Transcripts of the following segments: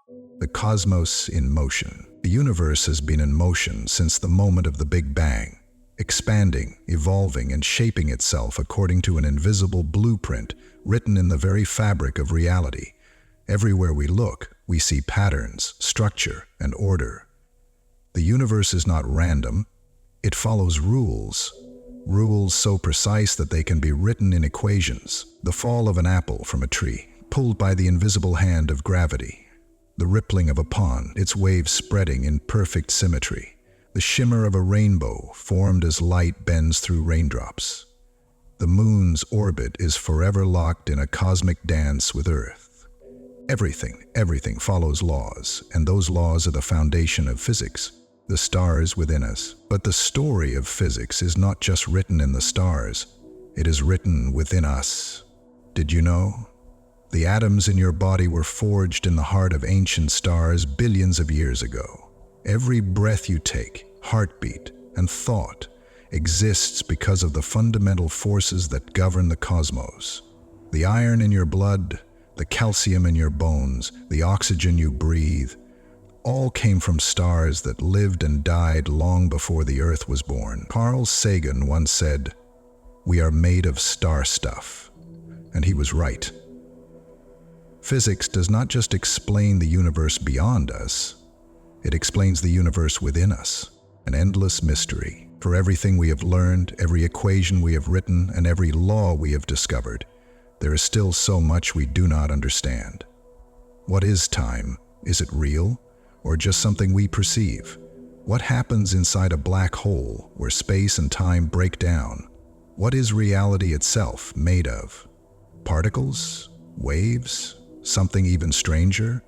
The cosmos in motion. The universe has been in motion since the moment of the Big Bang, expanding, evolving, and shaping itself according to an invisible blueprint written in the very fabric of reality. Everywhere we look, we see patterns, structure, and order. The universe is not random. It follows rules. Rules so precise that they can be written in equations. The fall of an apple from a tree, pulled by the invisible hand of gravity. The rippling of a pond, its waves spreading in perfect symmetry. The shimmer of a rainbow formed as light bends through raindrops. The moon's orbit is forever locked in a cosmic dance with Earth. Everything follows laws, and those laws are the foundation of physics, the stars within us. But the story of physics is not just written in the stars, it is written within us. Did you know? The atoms in your body were forged in the heart of ancient stars billions of years ago. Every breath you take, heartbeat, and thought exists because of the fundamental forces that govern the cosmos. The iron in your blood, the calcium in your bones, the oxygen you breathe, all came from stars that lived and died long before the Earth was born. Carl Sagan once said, "We are made of star stuff," and he was right. Physics does not just explain the universe beyond us, it explains the universe within us, an endless mystery. For everything we have learned, every equation we have written, and every law we have discovered, there is still so much we do not understand. What is time? Is it real, or just something we perceive? What happens inside a black hole where space and time break down? What is reality itself made of? Particles? Waves? Something even stranger?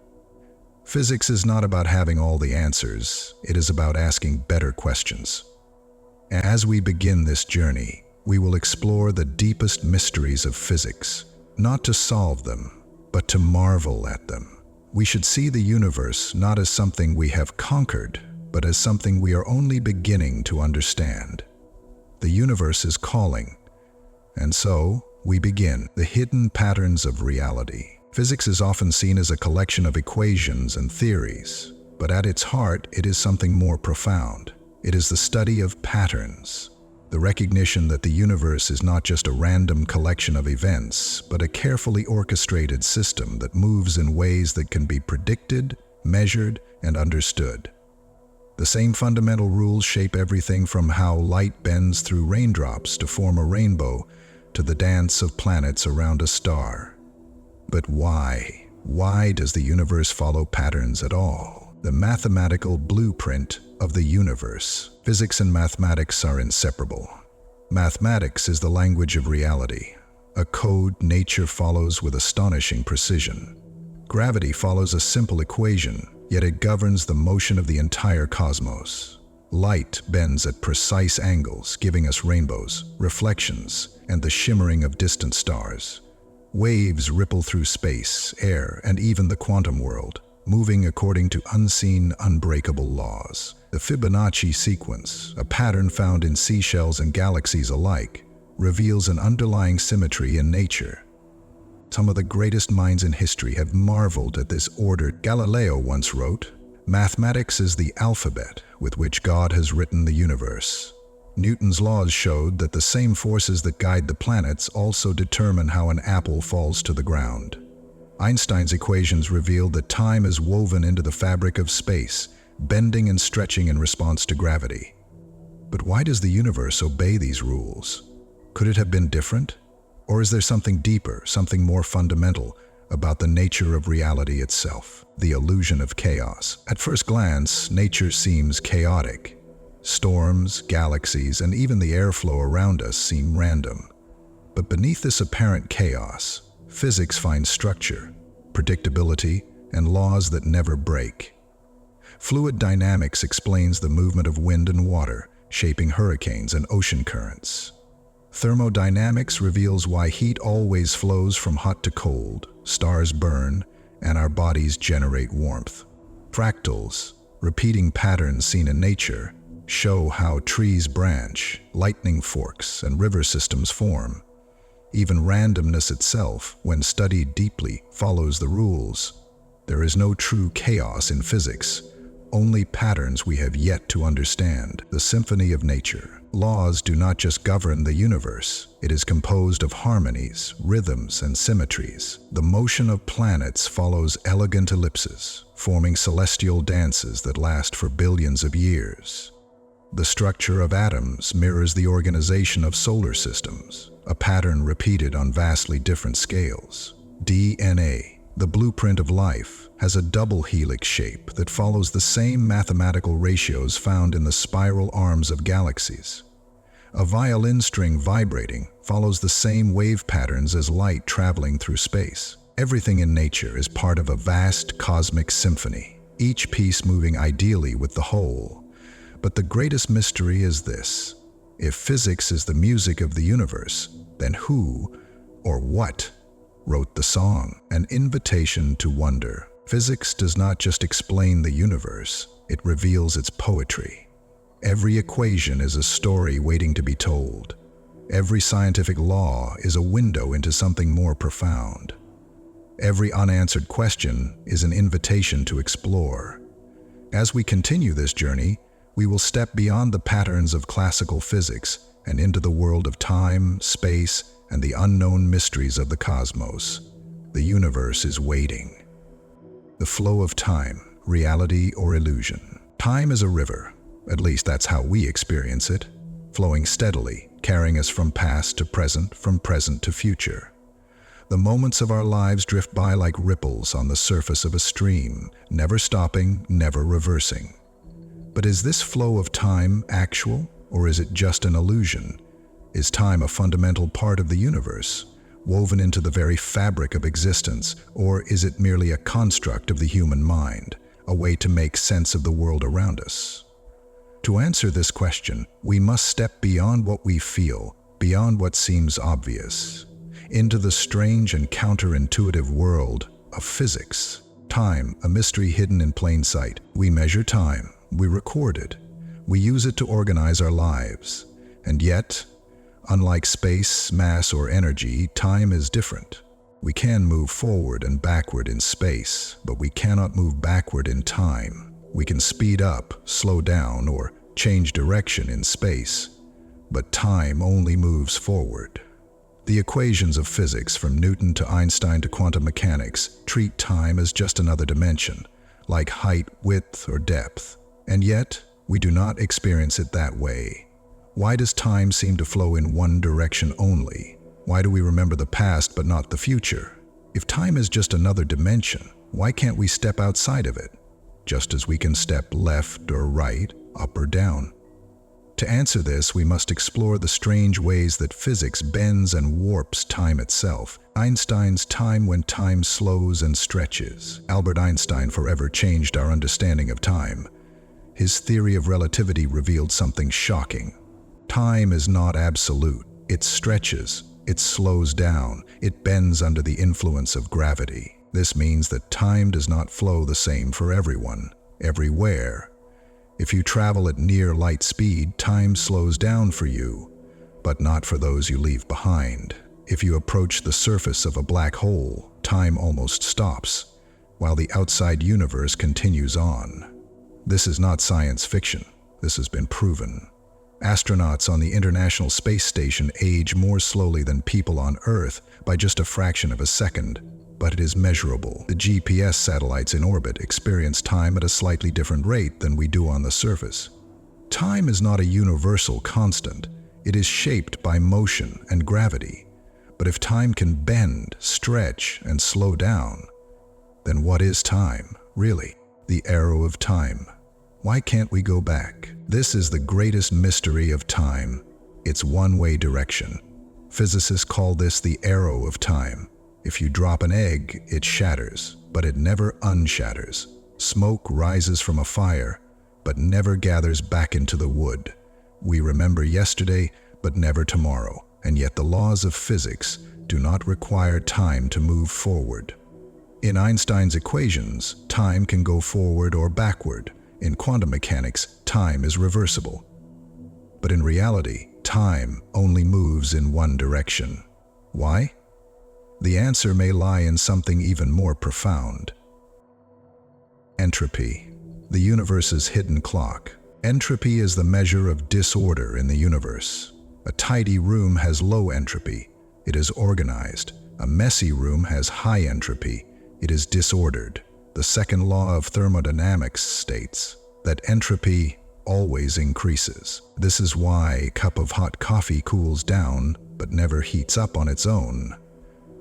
Physics is not about having all the answers, it is about asking better questions. As we begin this journey, we will explore the deepest mysteries of physics, not to solve them, but to marvel at them. We should see the universe not as something we have conquered, but as something we are only beginning to understand. The universe is calling, and so we begin. The hidden patterns of reality. Physics is often seen as a collection of equations and theories, but at its heart, it is something more profound. It is the study of patterns, the recognition that the universe is not just a random collection of events, but a carefully orchestrated system that moves in ways that can be predicted, measured, and understood. The same fundamental rules shape everything from how light bends through raindrops to form a rainbow to the dance of planets around a star. But why? Why does the universe follow patterns at all? The mathematical blueprint of the universe. Physics and mathematics are inseparable. Mathematics is the language of reality, a code nature follows with astonishing precision. Gravity follows a simple equation, yet it governs the motion of the entire cosmos. Light bends at precise angles, giving us rainbows, reflections, and the shimmering of distant stars. Waves ripple through space, air, and even the quantum world, moving according to unseen, unbreakable laws. The Fibonacci sequence, a pattern found in seashells and galaxies alike, reveals an underlying symmetry in nature. Some of the greatest minds in history have marveled at this order. Galileo once wrote, "Mathematics is the alphabet with which God has written the universe." Newton's laws showed that the same forces that guide the planets also determine how an apple falls to the ground. Einstein's equations revealed that time is woven into the fabric of space, bending and stretching in response to gravity. But why does the universe obey these rules? Could it have been different? Or is there something deeper, something more fundamental about the nature of reality itself? The illusion of chaos. At first glance, nature seems chaotic. Storms, galaxies, and even the airflow around us seem random. But beneath this apparent chaos, physics finds structure, predictability, and laws that never break. Fluid dynamics explains the movement of wind and water, shaping hurricanes and ocean currents. Thermodynamics reveals why heat always flows from hot to cold, stars burn, and our bodies generate warmth. Fractals, repeating patterns seen in nature, show how trees branch, lightning forks, and river systems form. Even randomness itself, when studied deeply, follows the rules. There is no true chaos in physics, only patterns we have yet to understand. The Symphony of Nature. Laws do not just govern the universe. It is composed of harmonies, rhythms, and symmetries. The motion of planets follows elegant ellipses, forming celestial dances that last for billions of years. The structure of atoms mirrors the organization of solar systems, a pattern repeated on vastly different scales. DNA, the blueprint of life, has a double helix shape that follows the same mathematical ratios found in the spiral arms of galaxies. A violin string vibrating follows the same wave patterns as light traveling through space. Everything in nature is part of a vast cosmic symphony, each piece moving ideally with the whole. But the greatest mystery is this: if physics is the music of the universe, then who or what wrote the song? An invitation to wonder. Physics does not just explain the universe, it reveals its poetry. Every equation is a story waiting to be told. Every scientific law is a window into something more profound. Every unanswered question is an invitation to explore. As we continue this journey, we will step beyond the patterns of classical physics and into the world of time, space, and the unknown mysteries of the cosmos. The universe is waiting. The flow of time, reality or illusion. Time is a river, at least that's how we experience it, flowing steadily, carrying us from past to present, from present to future. The moments of our lives drift by like ripples on the surface of a stream, never stopping, never reversing. But is this flow of time actual, or is it just an illusion? Is time a fundamental part of the universe, woven into the very fabric of existence, or is it merely a construct of the human mind, a way to make sense of the world around us? To answer this question, we must step beyond what we feel, beyond what seems obvious, into the strange and counterintuitive world of physics. Time, a mystery hidden in plain sight. We measure time, we record it, we use it to organize our lives. And yet, unlike space, mass, or energy, time is different. We can move forward and backward in space, but we cannot move backward in time. We can speed up, slow down, or change direction in space, but time only moves forward. The equations of physics, from Newton to Einstein to quantum mechanics, treat time as just another dimension, like height, width, or depth. And yet, we do not experience it that way. Why does time seem to flow in one direction only? Why do we remember the past but not the future? If time is just another dimension, why can't we step outside of it? Just as we can step left or right, up or down. To answer this, we must explore the strange ways that physics bends and warps time itself. Einstein's time when time slows and stretches. Albert Einstein forever changed our understanding of time. His theory of relativity revealed something shocking. Time is not absolute. It stretches, it slows down, it bends under the influence of gravity. This means that time does not flow the same for everyone, everywhere. If you travel at near light speed, time slows down for you, but not for those you leave behind. If you approach the surface of a black hole, time almost stops, while the outside universe continues on. This is not science fiction. This has been proven. Astronauts on the International Space Station age more slowly than people on Earth by just a fraction of a second, but it is measurable. The GPS satellites in orbit experience time at a slightly different rate than we do on the surface. Time is not a universal constant. It is shaped by motion and gravity. But if time can bend, stretch, and slow down, then what is time, really? The arrow of time. Why can't we go back? This is the greatest mystery of time. It's one-way direction. Physicists call this the arrow of time. If you drop an egg, it shatters, but it never unshatters. Smoke rises from a fire, but never gathers back into the wood. We remember yesterday, but never tomorrow, and yet the laws of physics do not require time to move forward. In Einstein's equations, time can go forward or backward. In quantum mechanics, time is reversible. But in reality, time only moves in one direction. Why? The answer may lie in something even more profound. Entropy, the universe's hidden clock. Entropy is the measure of disorder in the universe. A tidy room has low entropy. It is organized. A messy room has high entropy. It is disordered. The second law of thermodynamics states that entropy always increases. This is why a cup of hot coffee cools down but never heats up on its own.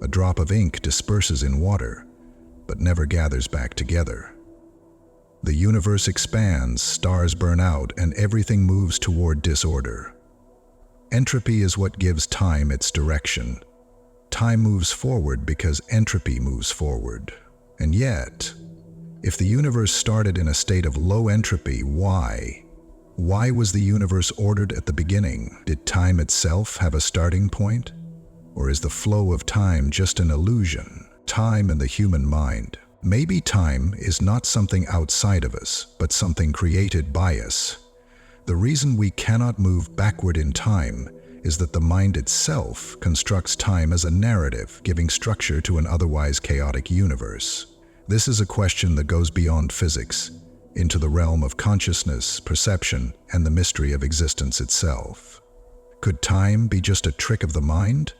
A drop of ink disperses in water but never gathers back together. The universe expands, stars burn out, and everything moves toward disorder. Entropy is what gives time its direction. Time moves forward because entropy moves forward. And yet, if the universe started in a state of low entropy, why? Why was the universe ordered at the beginning? Did time itself have a starting point? Or is the flow of time just an illusion? Time and the human mind. Maybe time is not something outside of us, but something created by us. The reason we cannot move backward in time is that the mind itself constructs time as a narrative, giving structure to an otherwise chaotic universe. This is a question that goes beyond physics, into the realm of consciousness, perception, and the mystery of existence itself. Could time be just a trick of the mind?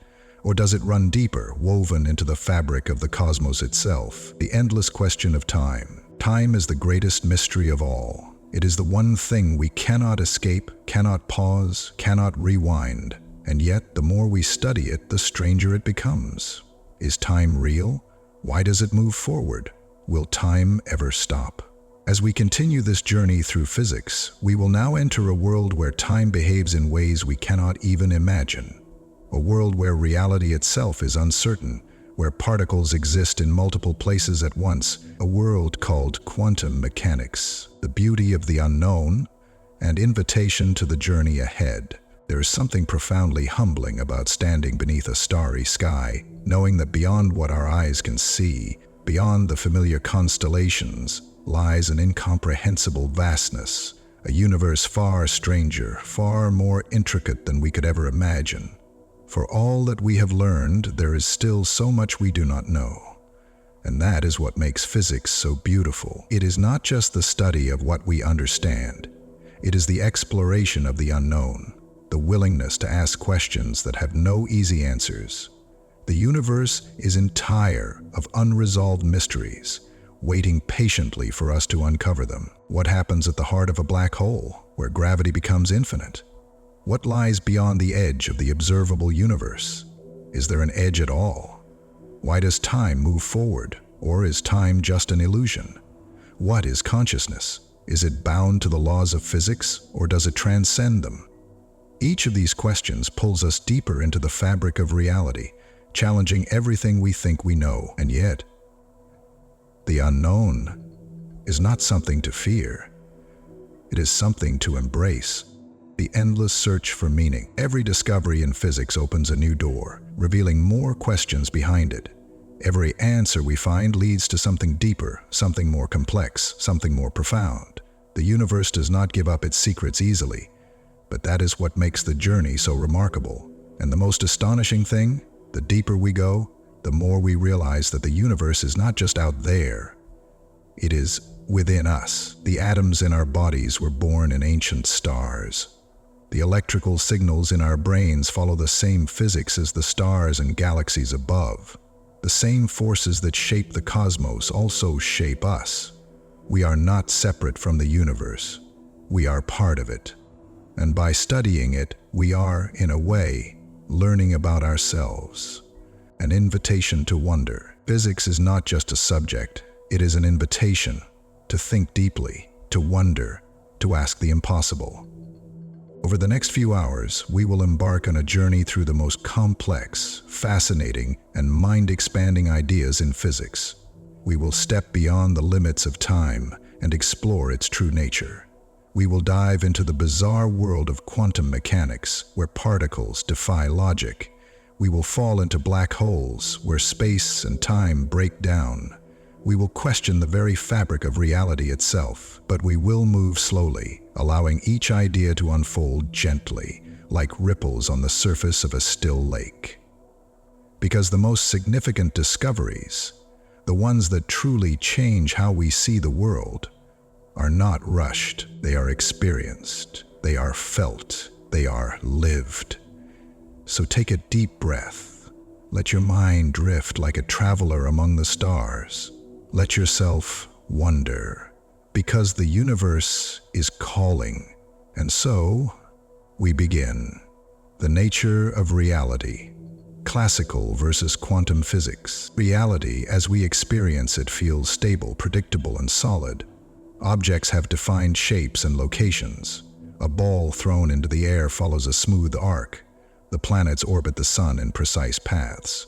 Or does it run deeper, woven into the fabric of the cosmos itself? The endless question of time. Time is the greatest mystery of all. It is the one thing we cannot escape, cannot pause, cannot rewind. And yet, the more we study it, the stranger it becomes. Is time real? Why does it move forward? Will time ever stop? As we continue this journey through physics, we will now enter a world where time behaves in ways we cannot even imagine. A world where reality itself is uncertain, where particles exist in multiple places at once, a world called quantum mechanics. The beauty of the unknown and invitation to the journey ahead. There is something profoundly humbling about standing beneath a starry sky, knowing that beyond what our eyes can see, beyond the familiar constellations, lies an incomprehensible vastness, a universe far stranger, far more intricate than we could ever imagine. For all that we have learned, there is still so much we do not know. And that is what makes physics so beautiful. It is not just the study of what we understand. It is the exploration of the unknown, the willingness to ask questions that have no easy answers. The universe is entire of unresolved mysteries, waiting patiently for us to uncover them. What happens at the heart of a black hole, where gravity becomes infinite? What lies beyond the edge of the observable universe? Is there an edge at all? Why does time move forward, or is time just an illusion? What is consciousness? Is it bound to the laws of physics, or does it transcend them? Each of these questions pulls us deeper into the fabric of reality, challenging everything we think we know. And yet, the unknown is not something to fear. It is something to embrace. The endless search for meaning. Every discovery in physics opens a new door, revealing more questions behind it. Every answer we find leads to something deeper, something more complex, something more profound. The universe does not give up its secrets easily, but that is what makes the journey so remarkable. And the most astonishing thing, the deeper we go, the more we realize that the universe is not just out there. It is within us. The atoms in our bodies were born in ancient stars. The electrical signals in our brains follow the same physics as the stars and galaxies above. The same forces that shape the cosmos also shape us. We are not separate from the universe. We are part of it. And by studying it, we are, in a way, learning about ourselves. An invitation to wonder. Physics is not just a subject. It is an invitation to think deeply, to wonder, to ask the impossible. Over the next few hours, we will embark on a journey through the most complex, fascinating, and mind-expanding ideas in physics. We will step beyond the limits of time and explore its true nature. We will dive into the bizarre world of quantum mechanics, where particles defy logic. We will fall into black holes, where space and time break down. We will question the very fabric of reality itself, but we will move slowly, allowing each idea to unfold gently, like ripples on the surface of a still lake. Because the most significant discoveries, the ones that truly change how we see the world, are not rushed. They are experienced. They are felt. They are lived. So take a deep breath. Let your mind drift like a traveler among the stars. Let yourself wonder, because the universe is calling. And so, we begin. The nature of reality. Classical versus quantum physics. Reality, as we experience it, feels stable, predictable, and solid. Objects have defined shapes and locations. A ball thrown into the air follows a smooth arc. The planets orbit the sun in precise paths.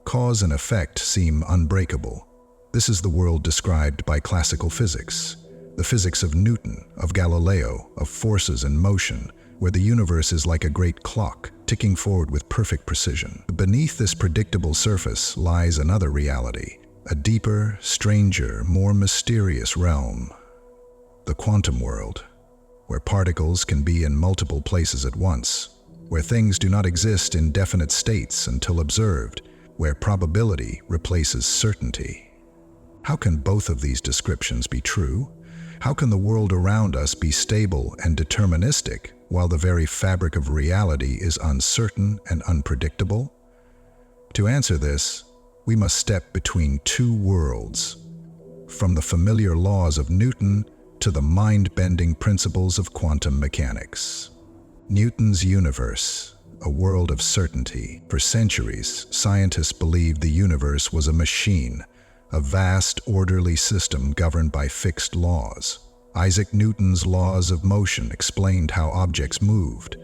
Cause and effect seem unbreakable. This is the world described by classical physics. The physics of Newton, of Galileo, of forces and motion, where the universe is like a great clock, ticking forward with perfect precision. Beneath this predictable surface lies another reality, a deeper, stranger, more mysterious realm. The quantum world, where particles can be in multiple places at once, where things do not exist in definite states until observed, where probability replaces certainty. How can both of these descriptions be true? How can the world around us be stable and deterministic, while the very fabric of reality is uncertain and unpredictable? To answer this, we must step between two worlds, from the familiar laws of Newton to the mind-bending principles of quantum mechanics. Newton's universe, a world of certainty. For centuries, scientists believed the universe was a machine, a vast, orderly system governed by fixed laws. Isaac Newton's laws of motion explained how objects moved,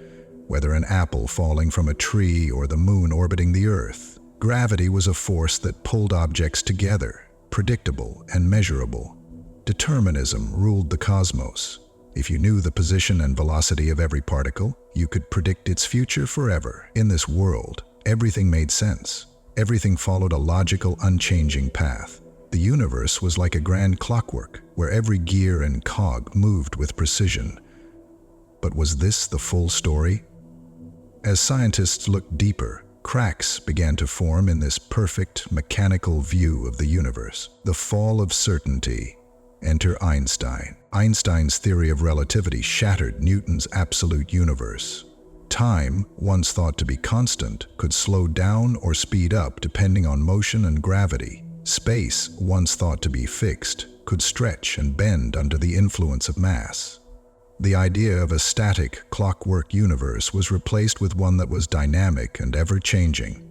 whether an apple falling from a tree or the moon orbiting the Earth. Gravity was a force that pulled objects together, predictable and measurable. Determinism ruled the cosmos. If you knew the position and velocity of every particle, you could predict its future forever. In this world, everything made sense. Everything followed a logical, unchanging path. The universe was like a grand clockwork, where every gear and cog moved with precision. But was this the full story? As scientists looked deeper, cracks began to form in this perfect, mechanical view of the universe. The fall of certainty. Enter Einstein. Einstein's theory of relativity shattered Newton's absolute universe. Time, once thought to be constant, could slow down or speed up depending on motion and gravity. Space, once thought to be fixed, could stretch and bend under the influence of mass. The idea of a static, clockwork universe was replaced with one that was dynamic and ever-changing.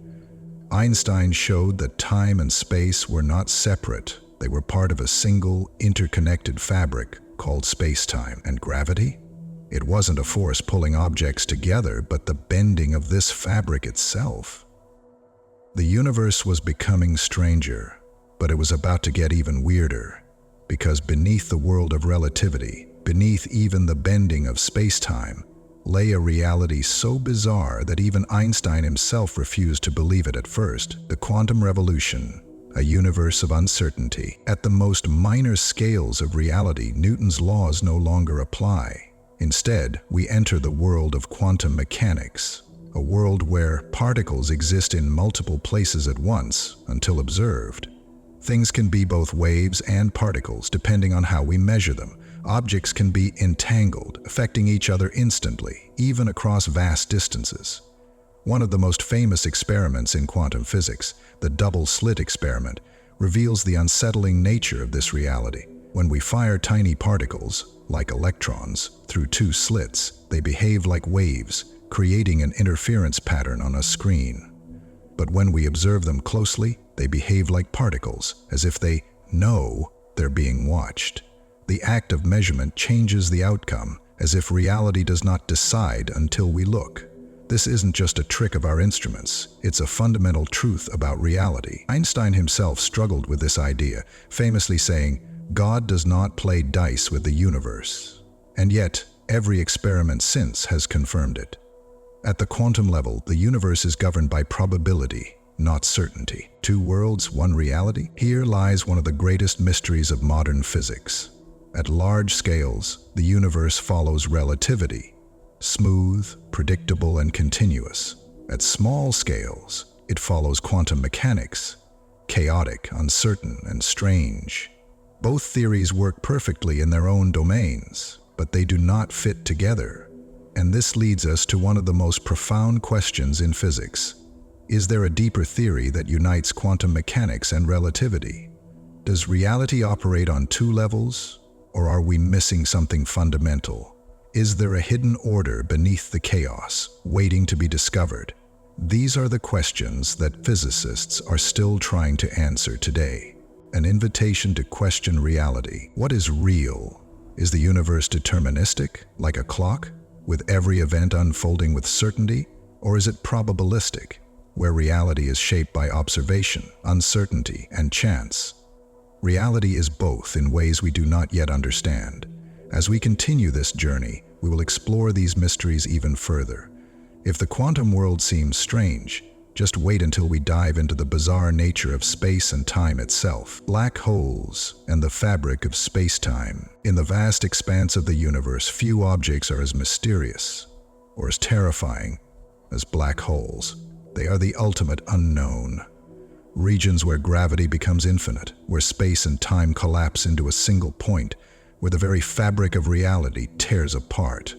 Einstein showed that time and space were not separate. They were part of a single, interconnected fabric called space-time. And gravity? It wasn't a force pulling objects together, but the bending of this fabric itself. The universe was becoming stranger, but it was about to get even weirder, because beneath the world of relativity, beneath even the bending of space-time, lay a reality so bizarre that even Einstein himself refused to believe it at first. The quantum revolution. A universe of uncertainty. At the most minor scales of reality, Newton's laws no longer apply. Instead, we enter the world of quantum mechanics, a world where particles exist in multiple places at once until observed. Things can be both waves and particles depending on how we measure them. Objects can be entangled, affecting each other instantly, even across vast distances. One of the most famous experiments in quantum physics, the Double-Slit experiment, reveals the unsettling nature of this reality. When we fire tiny particles, like electrons, through two slits, they behave like waves, creating an interference pattern on a screen. But when we observe them closely, they behave like particles, as if they know they're being watched. The act of measurement changes the outcome, as if reality does not decide until we look. This isn't just a trick of our instruments, it's a fundamental truth about reality. Einstein himself struggled with this idea, famously saying, "God does not play dice with the universe." And yet, every experiment since has confirmed it. At the quantum level, the universe is governed by probability, not certainty. Two worlds, one reality? Here lies one of the greatest mysteries of modern physics. At large scales, the universe follows relativity. Smooth, predictable, and continuous. At small scales, it follows quantum mechanics, chaotic, uncertain, and strange. Both theories work perfectly in their own domains, but they do not fit together. And this leads us to one of the most profound questions in physics. Is there a deeper theory that unites quantum mechanics and relativity? Does reality operate on two levels, or are we missing something fundamental? Is there a hidden order beneath the chaos, waiting to be discovered? These are the questions that physicists are still trying to answer today. An invitation to question reality. What is real? Is the universe deterministic, like a clock, with every event unfolding with certainty? Or is it probabilistic, where reality is shaped by observation, uncertainty, and chance? Reality is both in ways we do not yet understand. As we continue this journey, we will explore these mysteries even further. If the quantum world seems strange, just wait until we dive into the bizarre nature of space and time itself. Black holes and the fabric of space-time. In the vast expanse of the universe, few objects are as mysterious or as terrifying as black holes. They are the ultimate unknown. Regions where gravity becomes infinite, where space and time collapse into a single point, where the very fabric of reality tears apart.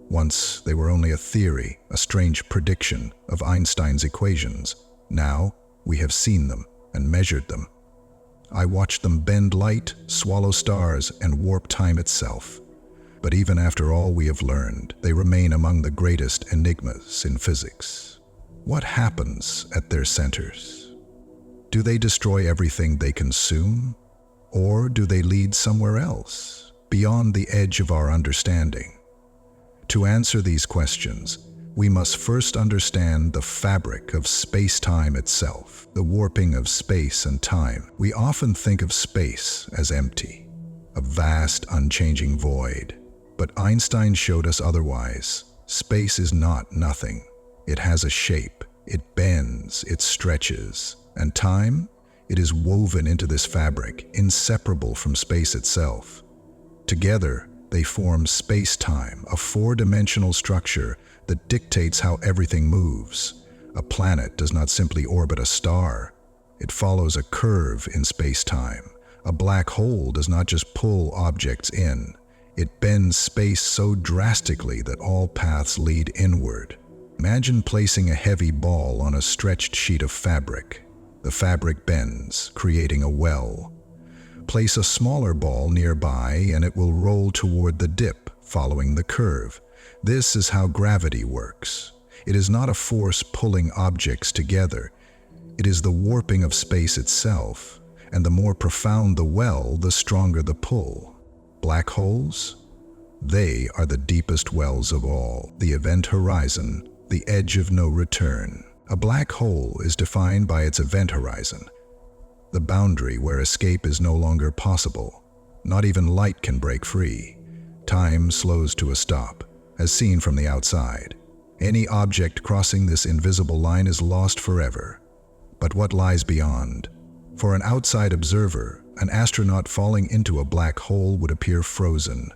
Once they were only a theory, a strange prediction of Einstein's equations. Now we have seen them and measured them. I watched them bend light, swallow stars, and warp time itself. But even after all we have learned, they remain among the greatest enigmas in physics. What happens at their centers? Do they destroy everything they consume? Or do they lead somewhere else, beyond the edge of our understanding? To answer these questions, we must first understand the fabric of space-time itself, the warping of space and time. We often think of space as empty, a vast, unchanging void. But Einstein showed us otherwise. Space is not nothing. It has a shape. It bends, it stretches. And time? It is woven into this fabric, inseparable from space itself. Together, they form space-time, a four-dimensional structure that dictates how everything moves. A planet does not simply orbit a star. It follows a curve in space-time. A black hole does not just pull objects in. It bends space so drastically that all paths lead inward. Imagine placing a heavy ball on a stretched sheet of fabric. The fabric bends, creating a well. Place a smaller ball nearby and it will roll toward the dip, following the curve. This is how gravity works. It is not a force pulling objects together. It is the warping of space itself, and the more profound the well, the stronger the pull. Black holes? They are the deepest wells of all, the event horizon, the edge of no return. A black hole is defined by its event horizon, the boundary where escape is no longer possible. Not even light can break free. Time slows to a stop, as seen from the outside. Any object crossing this invisible line is lost forever. But what lies beyond? For an outside observer, an astronaut falling into a black hole would appear frozen,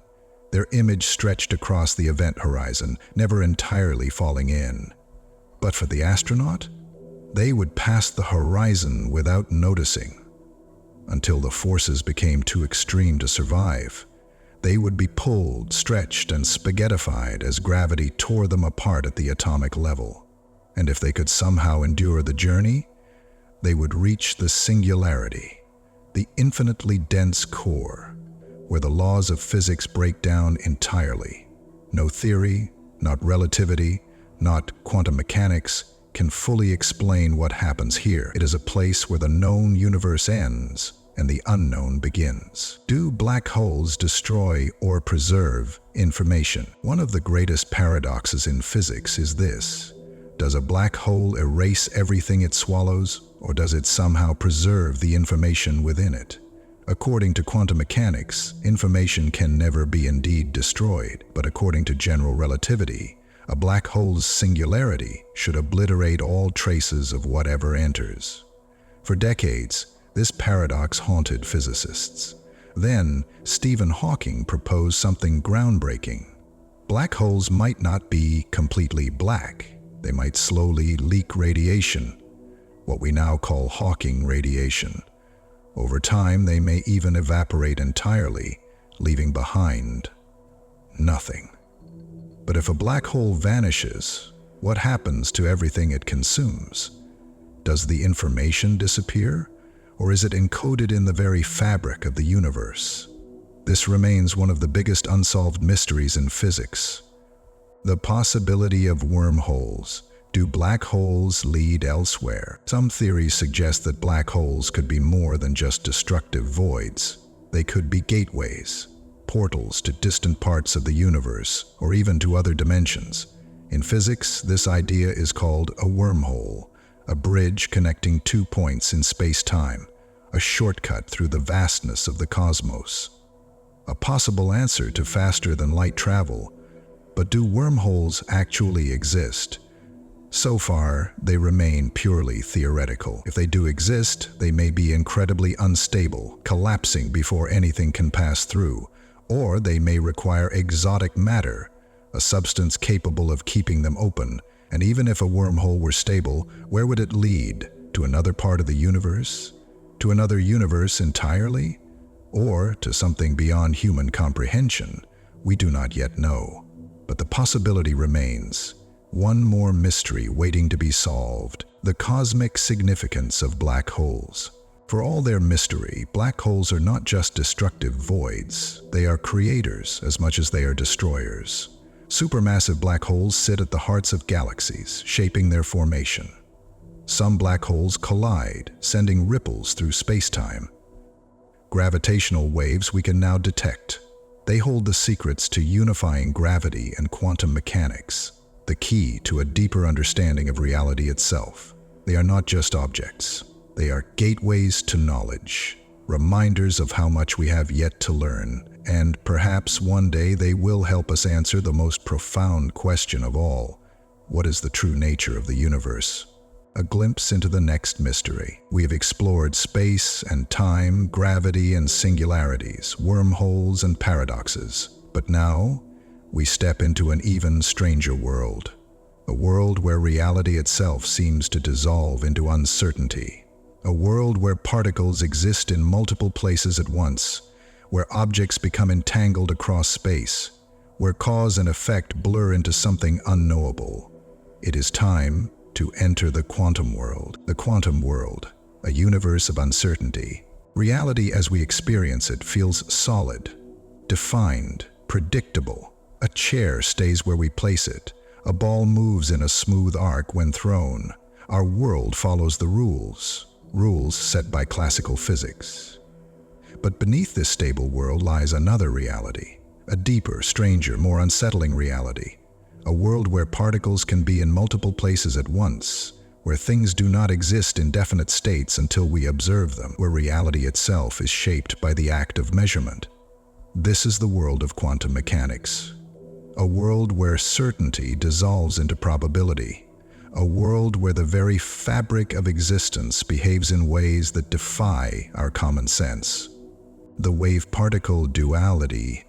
their image stretched across the event horizon, never entirely falling in. But for the astronaut, they would pass the horizon without noticing. Until the forces became too extreme to survive, they would be pulled, stretched, and spaghettified as gravity tore them apart at the atomic level. And if they could somehow endure the journey, they would reach the singularity, the infinitely dense core, where the laws of physics break down entirely. No theory, not relativity, not quantum mechanics, can fully explain what happens here. It is a place where the known universe ends and the unknown begins. Do black holes destroy or preserve information? One of the greatest paradoxes in physics is this. Does a black hole erase everything it swallows, or does it somehow preserve the information within it? According to quantum mechanics, information can never be indeed destroyed, but according to general relativity, a black hole's singularity should obliterate all traces of whatever enters. For decades, this paradox haunted physicists. Then, Stephen Hawking proposed something groundbreaking. Black holes might not be completely black. They might slowly leak radiation, what we now call Hawking radiation. Over time, they may even evaporate entirely, leaving behind nothing. But if a black hole vanishes, what happens to everything it consumes? Does the information disappear, or is it encoded in the very fabric of the universe? This remains one of the biggest unsolved mysteries in physics. The possibility of wormholes. Do black holes lead elsewhere? Some theories suggest that black holes could be more than just destructive voids. They could be gateways, portals to distant parts of the universe, or even to other dimensions. In physics, this idea is called a wormhole, a bridge connecting two points in space-time, a shortcut through the vastness of the cosmos. A possible answer to faster-than-light travel. But do wormholes actually exist? So far, they remain purely theoretical. If they do exist, they may be incredibly unstable, collapsing before anything can pass through, or they may require exotic matter, a substance capable of keeping them open. And even if a wormhole were stable, where would it lead? To another part of the universe? To another universe entirely? Or to something beyond human comprehension? We do not yet know. But the possibility remains. One more mystery waiting to be solved: the cosmic significance of black holes. For all their mystery, black holes are not just destructive voids. They are creators as much as they are destroyers. Supermassive black holes sit at the hearts of galaxies, shaping their formation. Some black holes collide, sending ripples through space-time. Gravitational waves we can now detect. They hold the secrets to unifying gravity and quantum mechanics, the key to a deeper understanding of reality itself. They are not just objects. They are gateways to knowledge, reminders of how much we have yet to learn, and perhaps one day they will help us answer the most profound question of all: what is the true nature of the universe? A glimpse into the next mystery. We have explored space and time, gravity and singularities, wormholes and paradoxes. But now, we step into an even stranger world. A world where reality itself seems to dissolve into uncertainty. A world where particles exist in multiple places at once, where objects become entangled across space, where cause and effect blur into something unknowable. It is time to enter the quantum world. The quantum world, a universe of uncertainty. Reality as we experience it feels solid, defined, predictable. A chair stays where we place it. A ball moves in a smooth arc when thrown. Our world follows the rules set by classical physics. But beneath this stable world lies another reality, a deeper, stranger, more unsettling reality. A world where particles can be in multiple places at once, where things do not exist in definite states until we observe them, where reality itself is shaped by the act of measurement. This is the world of quantum mechanics. A world where certainty dissolves into probability. A world where the very fabric of existence behaves in ways that defy our common sense. The wave-particle duality.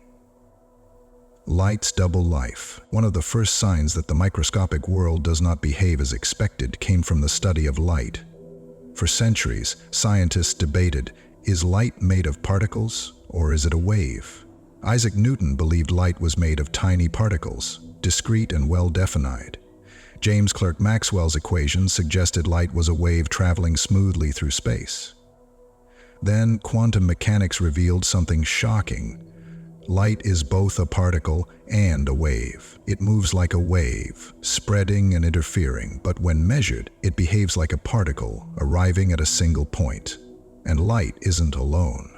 Light's double life. One of the first signs that the microscopic world does not behave as expected came from the study of light. For centuries, scientists debated, is light made of particles or is it a wave? Isaac Newton believed light was made of tiny particles, discrete and well-defined. James Clerk Maxwell's equations suggested light was a wave traveling smoothly through space. Then quantum mechanics revealed something shocking. Light is both a particle and a wave. It moves like a wave, spreading and interfering, but when measured, it behaves like a particle, arriving at a single point. And light isn't alone.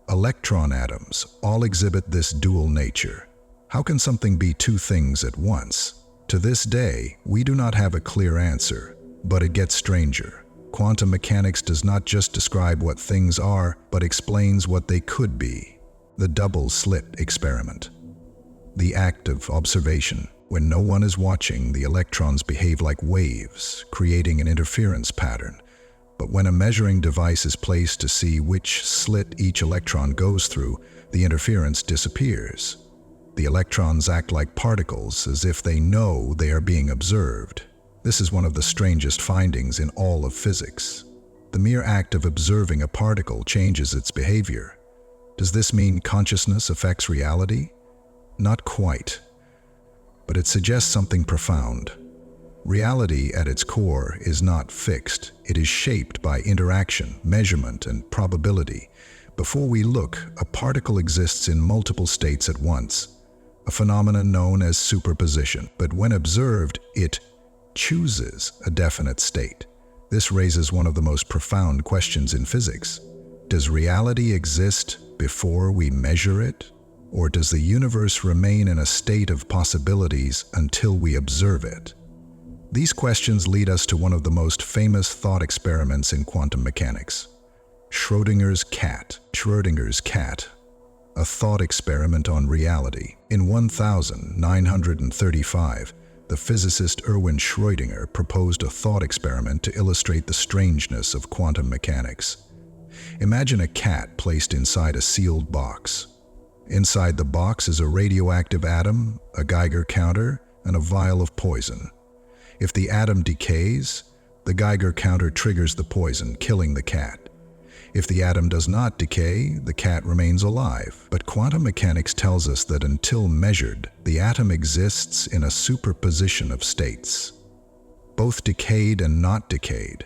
Electron atoms all exhibit this dual nature. How can something be two things at once? To this day, we do not have a clear answer, but it gets stranger. Quantum mechanics does not just describe what things are, but explains what they could be. The double-slit experiment. The act of observation. When no one is watching, the electrons behave like waves, creating an interference pattern. But when a measuring device is placed to see which slit each electron goes through, the interference disappears. The electrons act like particles, as if they know they are being observed. This is one of the strangest findings in all of physics. The mere act of observing a particle changes its behavior. Does this mean consciousness affects reality? Not quite. But it suggests something profound. Reality at its core is not fixed. It is shaped by interaction, measurement, and probability. Before we look, a particle exists in multiple states at once, a phenomenon known as superposition. But when observed, it chooses a definite state. This raises one of the most profound questions in physics. Does reality exist before we measure it? Or does the universe remain in a state of possibilities until we observe it? These questions lead us to one of the most famous thought experiments in quantum mechanics. Schrödinger's cat. Schrödinger's cat, a thought experiment on reality. In 1935, the physicist Erwin Schrödinger proposed a thought experiment to illustrate the strangeness of quantum mechanics. Imagine a cat placed inside a sealed box. Inside the box is a radioactive atom, a Geiger counter, and a vial of poison. If the atom decays, the Geiger counter triggers the poison, killing the cat. If the atom does not decay, the cat remains alive. But quantum mechanics tells us that until measured, the atom exists in a superposition of states, both decayed and not decayed.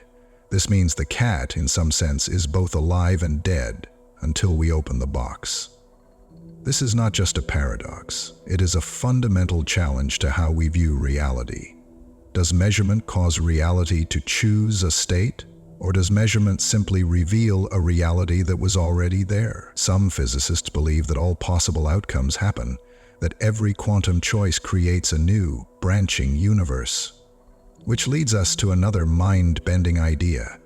This means the cat, in some sense, is both alive and dead until we open the box. This is not just a paradox. It is a fundamental challenge to how we view reality. Does measurement cause reality to choose a state? Or does measurement simply reveal a reality that was already there? Some physicists believe that all possible outcomes happen, that every quantum choice creates a new, branching universe. Which leads us to another mind-bending idea: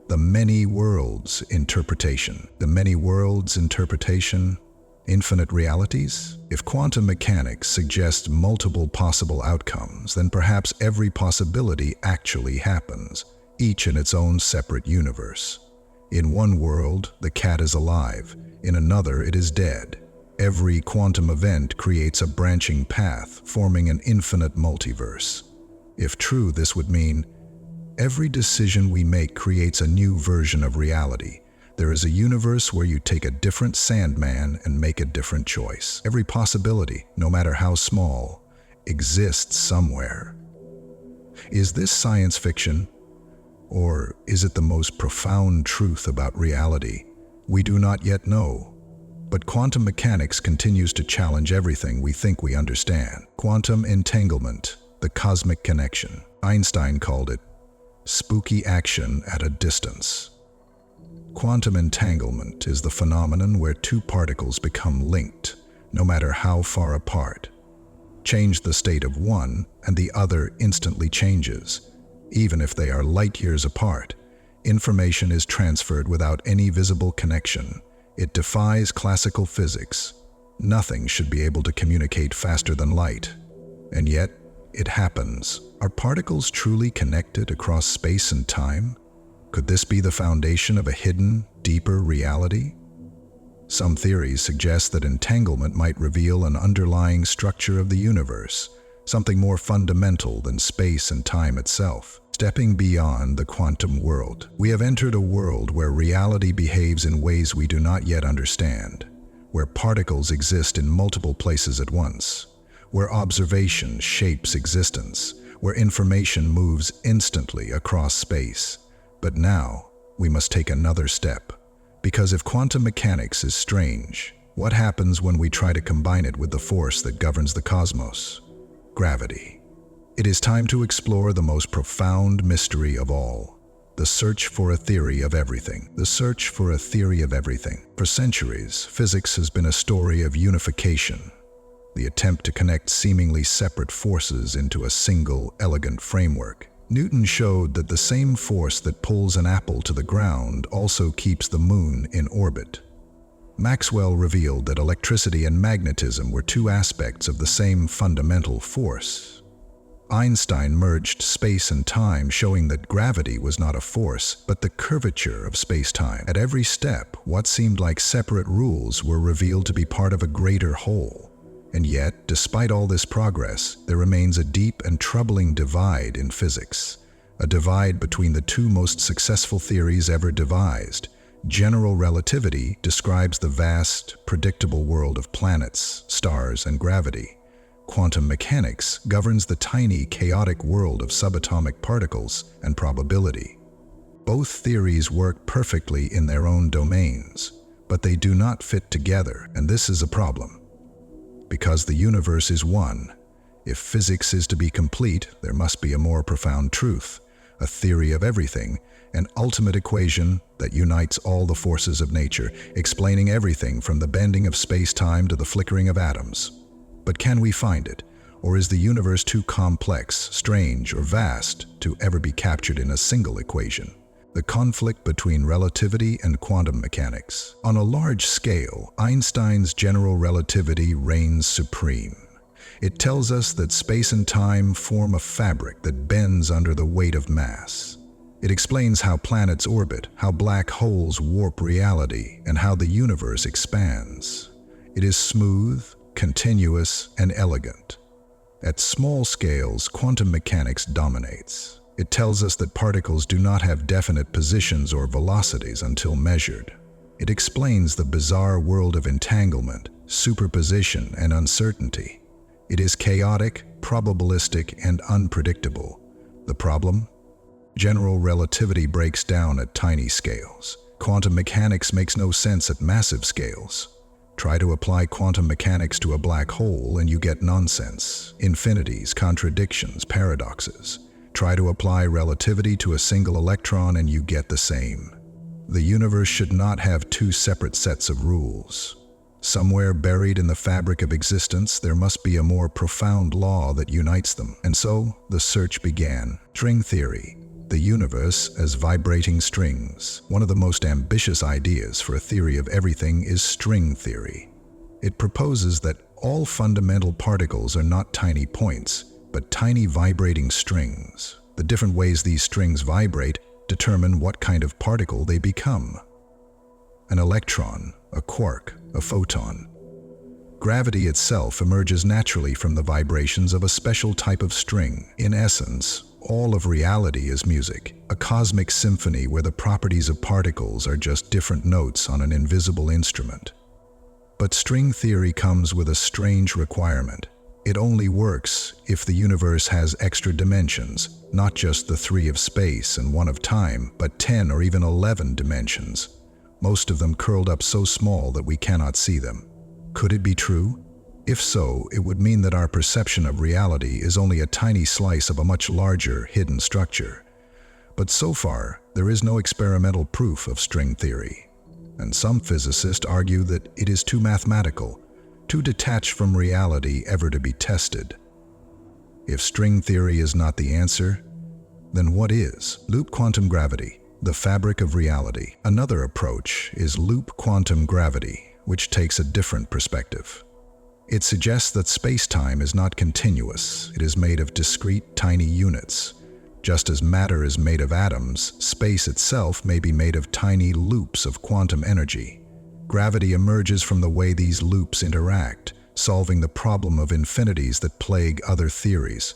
the many worlds interpretation. The many worlds interpretation, infinite realities? If quantum mechanics suggests multiple possible outcomes, then perhaps every possibility actually happens, each in its own separate universe. In one world, the cat is alive. In another, it is dead. Every quantum event creates a branching path, forming an infinite multiverse. If true, this would mean every decision we make creates a new version of reality. There is a universe where you take a different Sandman and make a different choice. Every possibility, no matter how small, exists somewhere. Is this science fiction? Or is it the most profound truth about reality? We do not yet know. But quantum mechanics continues to challenge everything we think we understand. Quantum entanglement, the cosmic connection. Einstein called it spooky action at a distance. Quantum entanglement is the phenomenon where two particles become linked, no matter how far apart. Change the state of one, and the other instantly changes. Even if they are light years apart, information is transferred without any visible connection. It defies classical physics. Nothing should be able to communicate faster than light. And yet, it happens. Are particles truly connected across space and time? Could this be the foundation of a hidden, deeper reality? Some theories suggest that entanglement might reveal an underlying structure of the universe, something more fundamental than space and time itself. Stepping beyond the quantum world, we have entered a world where reality behaves in ways we do not yet understand, where particles exist in multiple places at once, where observation shapes existence, where information moves instantly across space. But now, we must take another step, because if quantum mechanics is strange, what happens when we try to combine it with the force that governs the cosmos? Gravity. It is time to explore the most profound mystery of all, the search for a theory of everything. The search for a theory of everything. For centuries, physics has been a story of unification, the attempt to connect seemingly separate forces into a single, elegant framework. Newton showed that the same force that pulls an apple to the ground also keeps the moon in orbit. Maxwell revealed that electricity and magnetism were two aspects of the same fundamental force. Einstein merged space and time, showing that gravity was not a force, but the curvature of space-time. At every step, what seemed like separate rules were revealed to be part of a greater whole. And yet, despite all this progress, there remains a deep and troubling divide in physics. A divide between the two most successful theories ever devised. General relativity describes the vast, predictable world of planets, stars, and gravity. Quantum mechanics governs the tiny, chaotic world of subatomic particles and probability. Both theories work perfectly in their own domains, but they do not fit together, and this is a problem. Because the universe is one, if physics is to be complete, there must be a more profound truth, a theory of everything, an ultimate equation that unites all the forces of nature, explaining everything from the bending of space-time to the flickering of atoms. But can we find it? Or is the universe too complex, strange, or vast to ever be captured in a single equation? The conflict between relativity and quantum mechanics. On a large scale, Einstein's general relativity reigns supreme. It tells us that space and time form a fabric that bends under the weight of mass. It explains how planets orbit, how black holes warp reality, and how the universe expands. It is smooth, continuous, and elegant. At small scales, quantum mechanics dominates. It tells us that particles do not have definite positions or velocities until measured. It explains the bizarre world of entanglement, superposition, and uncertainty. It is chaotic, probabilistic, and unpredictable. The problem? General relativity breaks down at tiny scales. Quantum mechanics makes no sense at massive scales. Try to apply quantum mechanics to a black hole and you get nonsense, infinities, contradictions, paradoxes. Try to apply relativity to a single electron and you get the same. The universe should not have two separate sets of rules. Somewhere buried in the fabric of existence, there must be a more profound law that unites them. And so, the search began. String theory. The universe as vibrating strings. One of the most ambitious ideas for a theory of everything is string theory. It proposes that all fundamental particles are not tiny points, but tiny vibrating strings. The different ways these strings vibrate determine what kind of particle they become. An electron, a quark, a photon. Gravity itself emerges naturally from the vibrations of a special type of string. In essence, all of reality is music, a cosmic symphony where the properties of particles are just different notes on an invisible instrument. But string theory comes with a strange requirement. It only works if the universe has extra dimensions, not just the 3 of space and 1 of time, but 10 or even 11 dimensions, most of them curled up so small that we cannot see them. Could it be true? If so, it would mean that our perception of reality is only a tiny slice of a much larger, hidden structure. But so far, there is no experimental proof of string theory. And some physicists argue that it is too mathematical, too detached from reality ever to be tested. If string theory is not the answer, then what is? Loop quantum gravity, the fabric of reality. Another approach is loop quantum gravity, which takes a different perspective. It suggests that space-time is not continuous. It is made of discrete, tiny units. Just as matter is made of atoms, space itself may be made of tiny loops of quantum energy. Gravity emerges from the way these loops interact, solving the problem of infinities that plague other theories.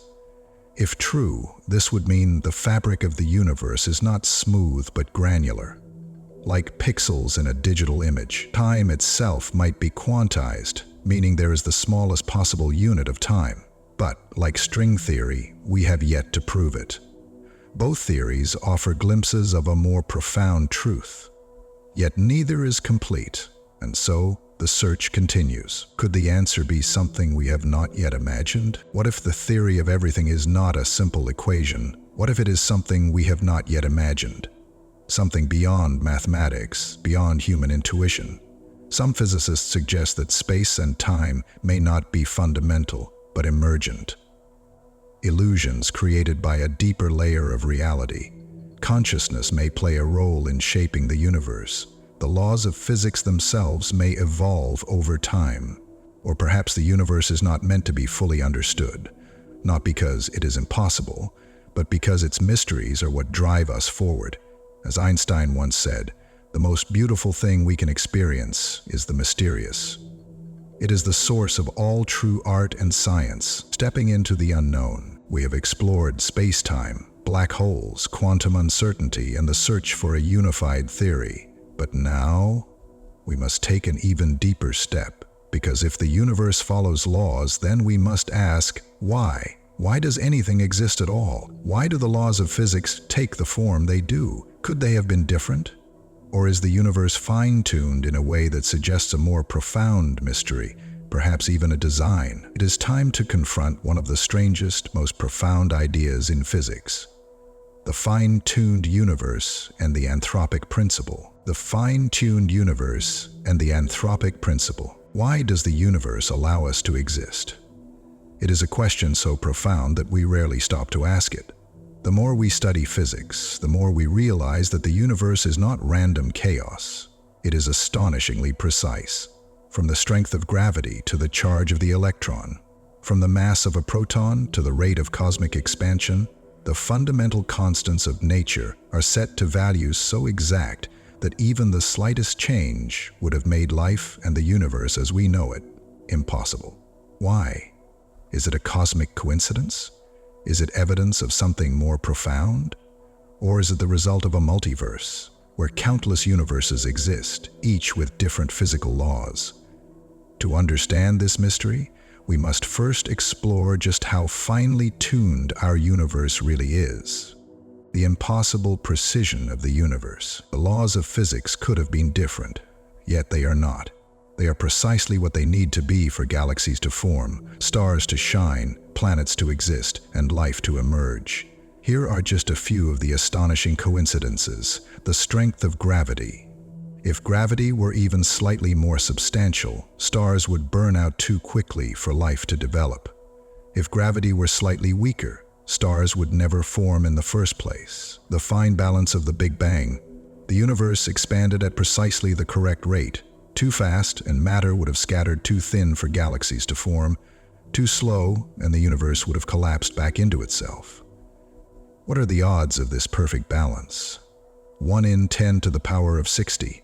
If true, this would mean the fabric of the universe is not smooth but granular. Like pixels in a digital image, time itself might be quantized, meaning there is the smallest possible unit of time. But, like string theory, we have yet to prove it. Both theories offer glimpses of a more profound truth. Yet neither is complete, and so the search continues. Could the answer be something we have not yet imagined? What if the theory of everything is not a simple equation? What if it is something we have not yet imagined? Something beyond mathematics, beyond human intuition. Some physicists suggest that space and time may not be fundamental, but emergent. Illusions created by a deeper layer of reality. Consciousness may play a role in shaping the universe. The laws of physics themselves may evolve over time. Or perhaps the universe is not meant to be fully understood, not because it is impossible, but because its mysteries are what drive us forward. As Einstein once said, the most beautiful thing we can experience is the mysterious. It is the source of all true art and science. Stepping into the unknown, we have explored space-time, black holes, quantum uncertainty, and the search for a unified theory. But now, we must take an even deeper step, because if the universe follows laws, then we must ask, why? Why does anything exist at all? Why do the laws of physics take the form they do? Could they have been different? Or is the universe fine-tuned in a way that suggests a more profound mystery, perhaps even a design? It is time to confront one of the strangest, most profound ideas in physics: the fine-tuned universe and the anthropic principle. The fine-tuned universe and the anthropic principle. Why does the universe allow us to exist? It is a question so profound that we rarely stop to ask it. The more we study physics, the more we realize that the universe is not random chaos. It is astonishingly precise. From the strength of gravity to the charge of the electron, from the mass of a proton to the rate of cosmic expansion, the fundamental constants of nature are set to values so exact that even the slightest change would have made life and the universe as we know it impossible. Why? Is it a cosmic coincidence? Is it evidence of something more profound? Or is it the result of a multiverse, where countless universes exist, each with different physical laws? To understand this mystery, we must first explore just how finely tuned our universe really is. The impossible precision of the universe. The laws of physics could have been different, yet they are not. They are precisely what they need to be for galaxies to form, stars to shine, planets to exist, and life to emerge. Here are just a few of the astonishing coincidences. The strength of gravity. If gravity were even slightly more substantial, stars would burn out too quickly for life to develop. If gravity were slightly weaker, stars would never form in the first place. The fine balance of the Big Bang. The universe expanded at precisely the correct rate. Too fast, and matter would have scattered too thin for galaxies to form. Too slow, and the universe would have collapsed back into itself. What are the odds of this perfect balance? 1 in 10 to the power of 60,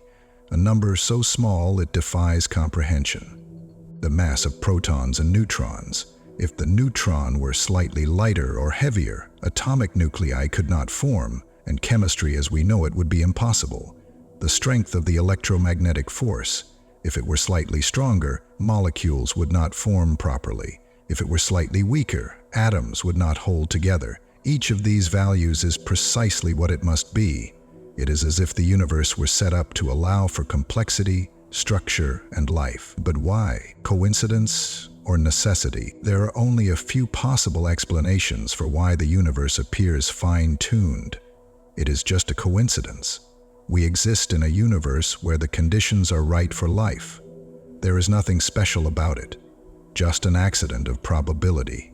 a number so small it defies comprehension. The mass of protons and neutrons. If the neutron were slightly lighter or heavier, atomic nuclei could not form, and chemistry as we know it would be impossible. The strength of the electromagnetic force. If it were slightly stronger, molecules would not form properly. If it were slightly weaker, atoms would not hold together. Each of these values is precisely what it must be. It is as if the universe were set up to allow for complexity, structure, and life. But why? Coincidence or necessity? There are only a few possible explanations for why the universe appears fine-tuned. It is just a coincidence. We exist in a universe where the conditions are right for life. There is nothing special about it, just an accident of probability.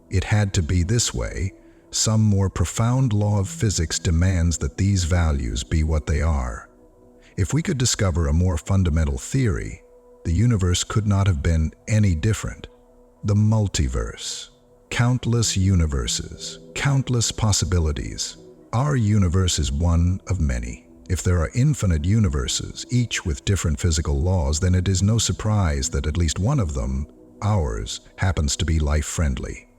It had to be this way. Some more profound law of physics demands that these values be what they are. If we could discover a more fundamental theory, the universe could not have been any different. The multiverse. Countless universes, countless possibilities. Our universe is one of many. If there are infinite universes, each with different physical laws, then it is no surprise that at least one of them, ours, happens to be life-friendly.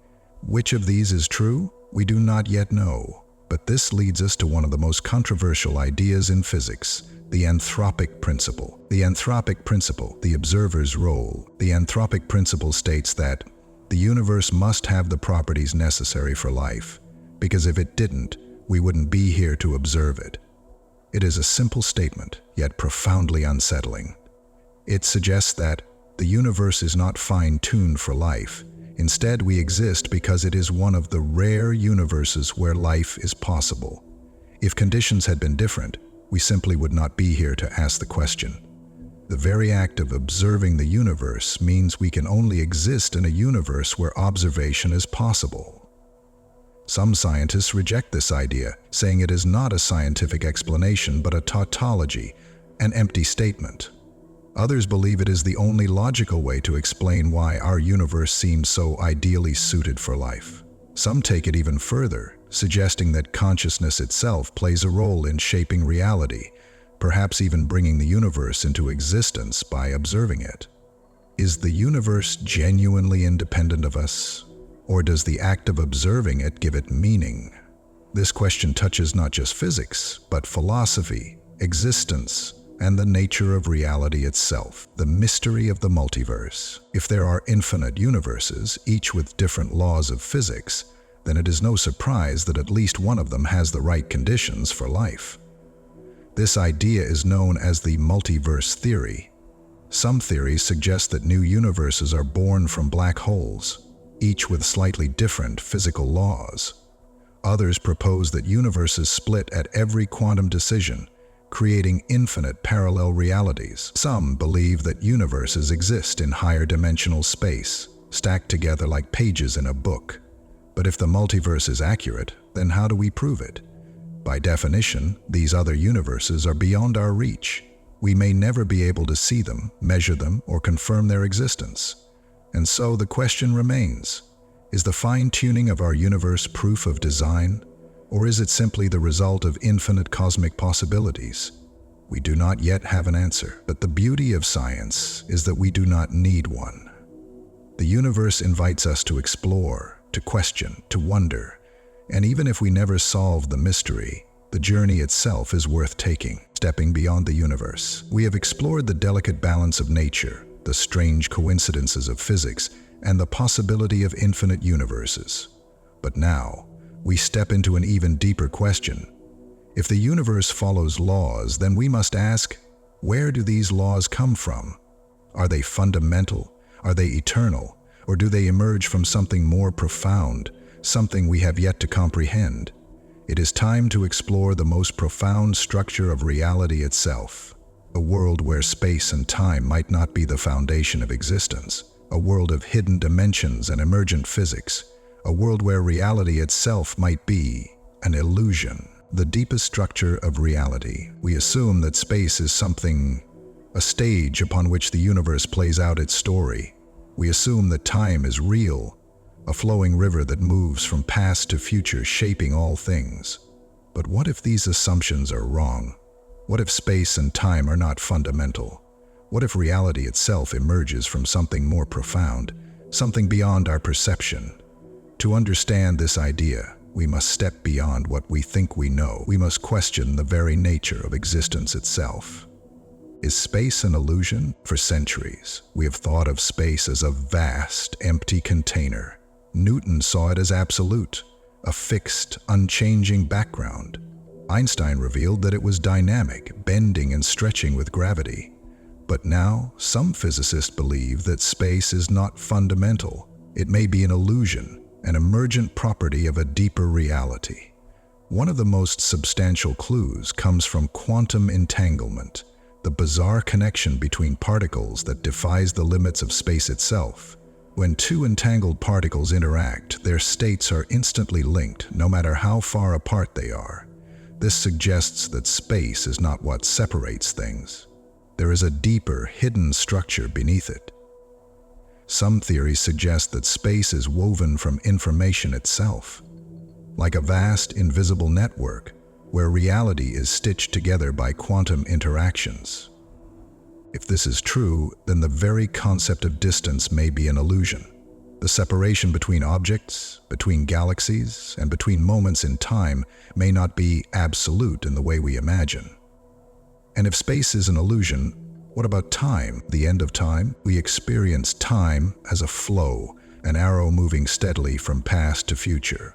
Which of these is true? We do not yet know. But this leads us to one of the most controversial ideas in physics, the anthropic principle. The anthropic principle, the observer's role. The anthropic principle states that the universe must have the properties necessary for life, because if it didn't, we wouldn't be here to observe it. It is a simple statement, yet profoundly unsettling. It suggests that the universe is not fine-tuned for life. Instead, we exist because it is one of the rare universes where life is possible. If conditions had been different, we simply would not be here to ask the question. The very act of observing the universe means we can only exist in a universe where observation is possible. Some scientists reject this idea, saying it is not a scientific explanation but a tautology, an empty statement. Others believe it is the only logical way to explain why our universe seems so ideally suited for life. Some take it even further, suggesting that consciousness itself plays a role in shaping reality, perhaps even bringing the universe into existence by observing it. Is the universe genuinely independent of us, or does the act of observing it give it meaning? This question touches not just physics, but philosophy, existence, and the nature of reality itself, the mystery of the multiverse. If there are infinite universes, each with different laws of physics, then it is no surprise that at least one of them has the right conditions for life. This idea is known as the multiverse theory. Some theories suggest that new universes are born from black holes, each with slightly different physical laws. Others propose that universes split at every quantum decision, creating infinite parallel realities. Some believe that universes exist in higher dimensional space, stacked together like pages in a book. But if the multiverse is accurate, then how do we prove it? By definition, these other universes are beyond our reach. We may never be able to see them, measure them, or confirm their existence. And so the question remains, is the fine-tuning of our universe proof of design, or is it simply the result of infinite cosmic possibilities? We do not yet have an answer, but the beauty of science is that we do not need one. The universe invites us to explore, to question, to wonder, and even if we never solve the mystery, the journey itself is worth taking. Stepping beyond the universe, we have explored the delicate balance of nature, the strange coincidences of physics, and the possibility of infinite universes. But now, we step into an even deeper question. If the universe follows laws, then we must ask, where do these laws come from? Are they fundamental? Are they eternal? Or do they emerge from something more profound, something we have yet to comprehend? It is time to explore the most profound structure of reality itself, a world where space and time might not be the foundation of existence, a world of hidden dimensions and emergent physics, a world where reality itself might be an illusion. The deepest structure of reality. We assume that space is something, a stage upon which the universe plays out its story. We assume that time is real, a flowing river that moves from past to future, shaping all things. But what if these assumptions are wrong? What if space and time are not fundamental? What if reality itself emerges from something more profound, something beyond our perception? To understand this idea, we must step beyond what we think we know. We must question the very nature of existence itself. Is space an illusion? For centuries, we have thought of space as a vast, empty container. Newton saw it as absolute, a fixed, unchanging background. Einstein revealed that it was dynamic, bending and stretching with gravity. But now, some physicists believe that space is not fundamental. It may be an illusion, an emergent property of a deeper reality. One of the most substantial clues comes from quantum entanglement, the bizarre connection between particles that defies the limits of space itself. When two entangled particles interact, their states are instantly linked, no matter how far apart they are. This suggests that space is not what separates things. There is a deeper, hidden structure beneath it. Some theories suggest that space is woven from information itself, like a vast, invisible network where reality is stitched together by quantum interactions. If this is true, then the very concept of distance may be an illusion. The separation between objects, between galaxies, and between moments in time may not be absolute in the way we imagine. And if space is an illusion, what about time, the end of time? We experience time as a flow, an arrow moving steadily from past to future.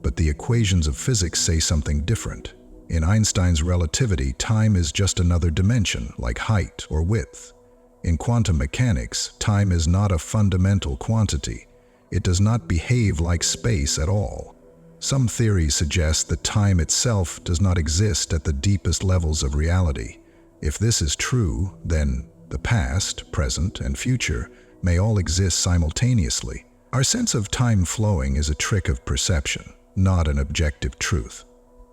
But the equations of physics say something different. In Einstein's relativity, time is just another dimension, like height or width. In quantum mechanics, time is not a fundamental quantity. It does not behave like space at all. Some theories suggest that time itself does not exist at the deepest levels of reality. If this is true, then the past, present, and future may all exist simultaneously. Our sense of time flowing is a trick of perception, not an objective truth.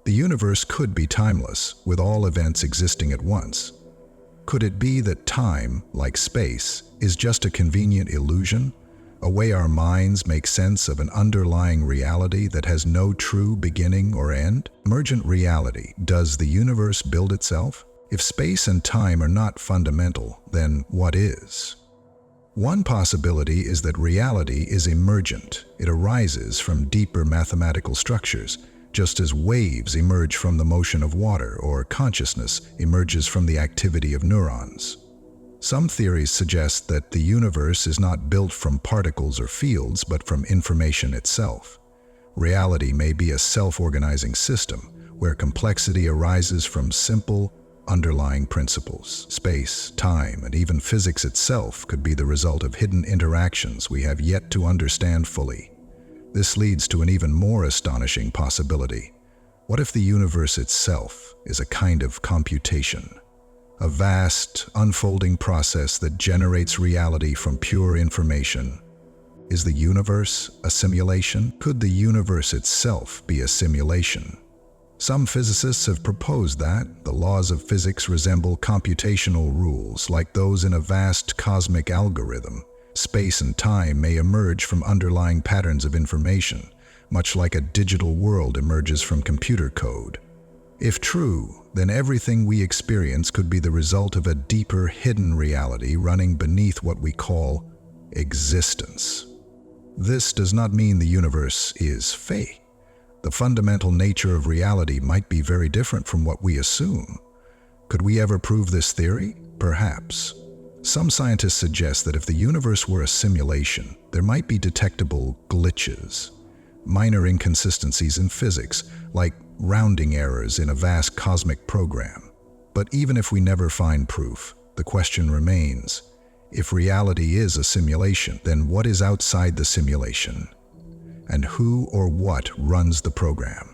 The universe could be timeless, with all events existing at once. Could it be that time, like space, is just a convenient illusion, a way our minds make sense of an underlying reality that has no true beginning or end? Emergent reality. Does the universe build itself? If space and time are not fundamental, then what is? One possibility is that reality is emergent. It arises from deeper mathematical structures, just as waves emerge from the motion of water or consciousness emerges from the activity of neurons. Some theories suggest that the universe is not built from particles or fields, but from information itself. Reality may be a self-organizing system, where complexity arises from simple, underlying principles. Space, time, and even physics itself could be the result of hidden interactions we have yet to understand fully. This leads to an even more astonishing possibility. What if the universe itself is a kind of computation? A vast, unfolding process that generates reality from pure information. Is the universe a simulation? Could the universe itself be a simulation? Some physicists have proposed that the laws of physics resemble computational rules like those in a vast cosmic algorithm. Space and time may emerge from underlying patterns of information, much like a digital world emerges from computer code. If true, then everything we experience could be the result of a deeper, hidden reality running beneath what we call existence. This does not mean the universe is fake. The fundamental nature of reality might be very different from what we assume. Could we ever prove this theory? Perhaps. Some scientists suggest that if the universe were a simulation, there might be detectable glitches, minor inconsistencies in physics, like rounding errors in a vast cosmic program. But even if we never find proof, the question remains, if reality is a simulation, then what is outside the simulation? And who or what runs the program?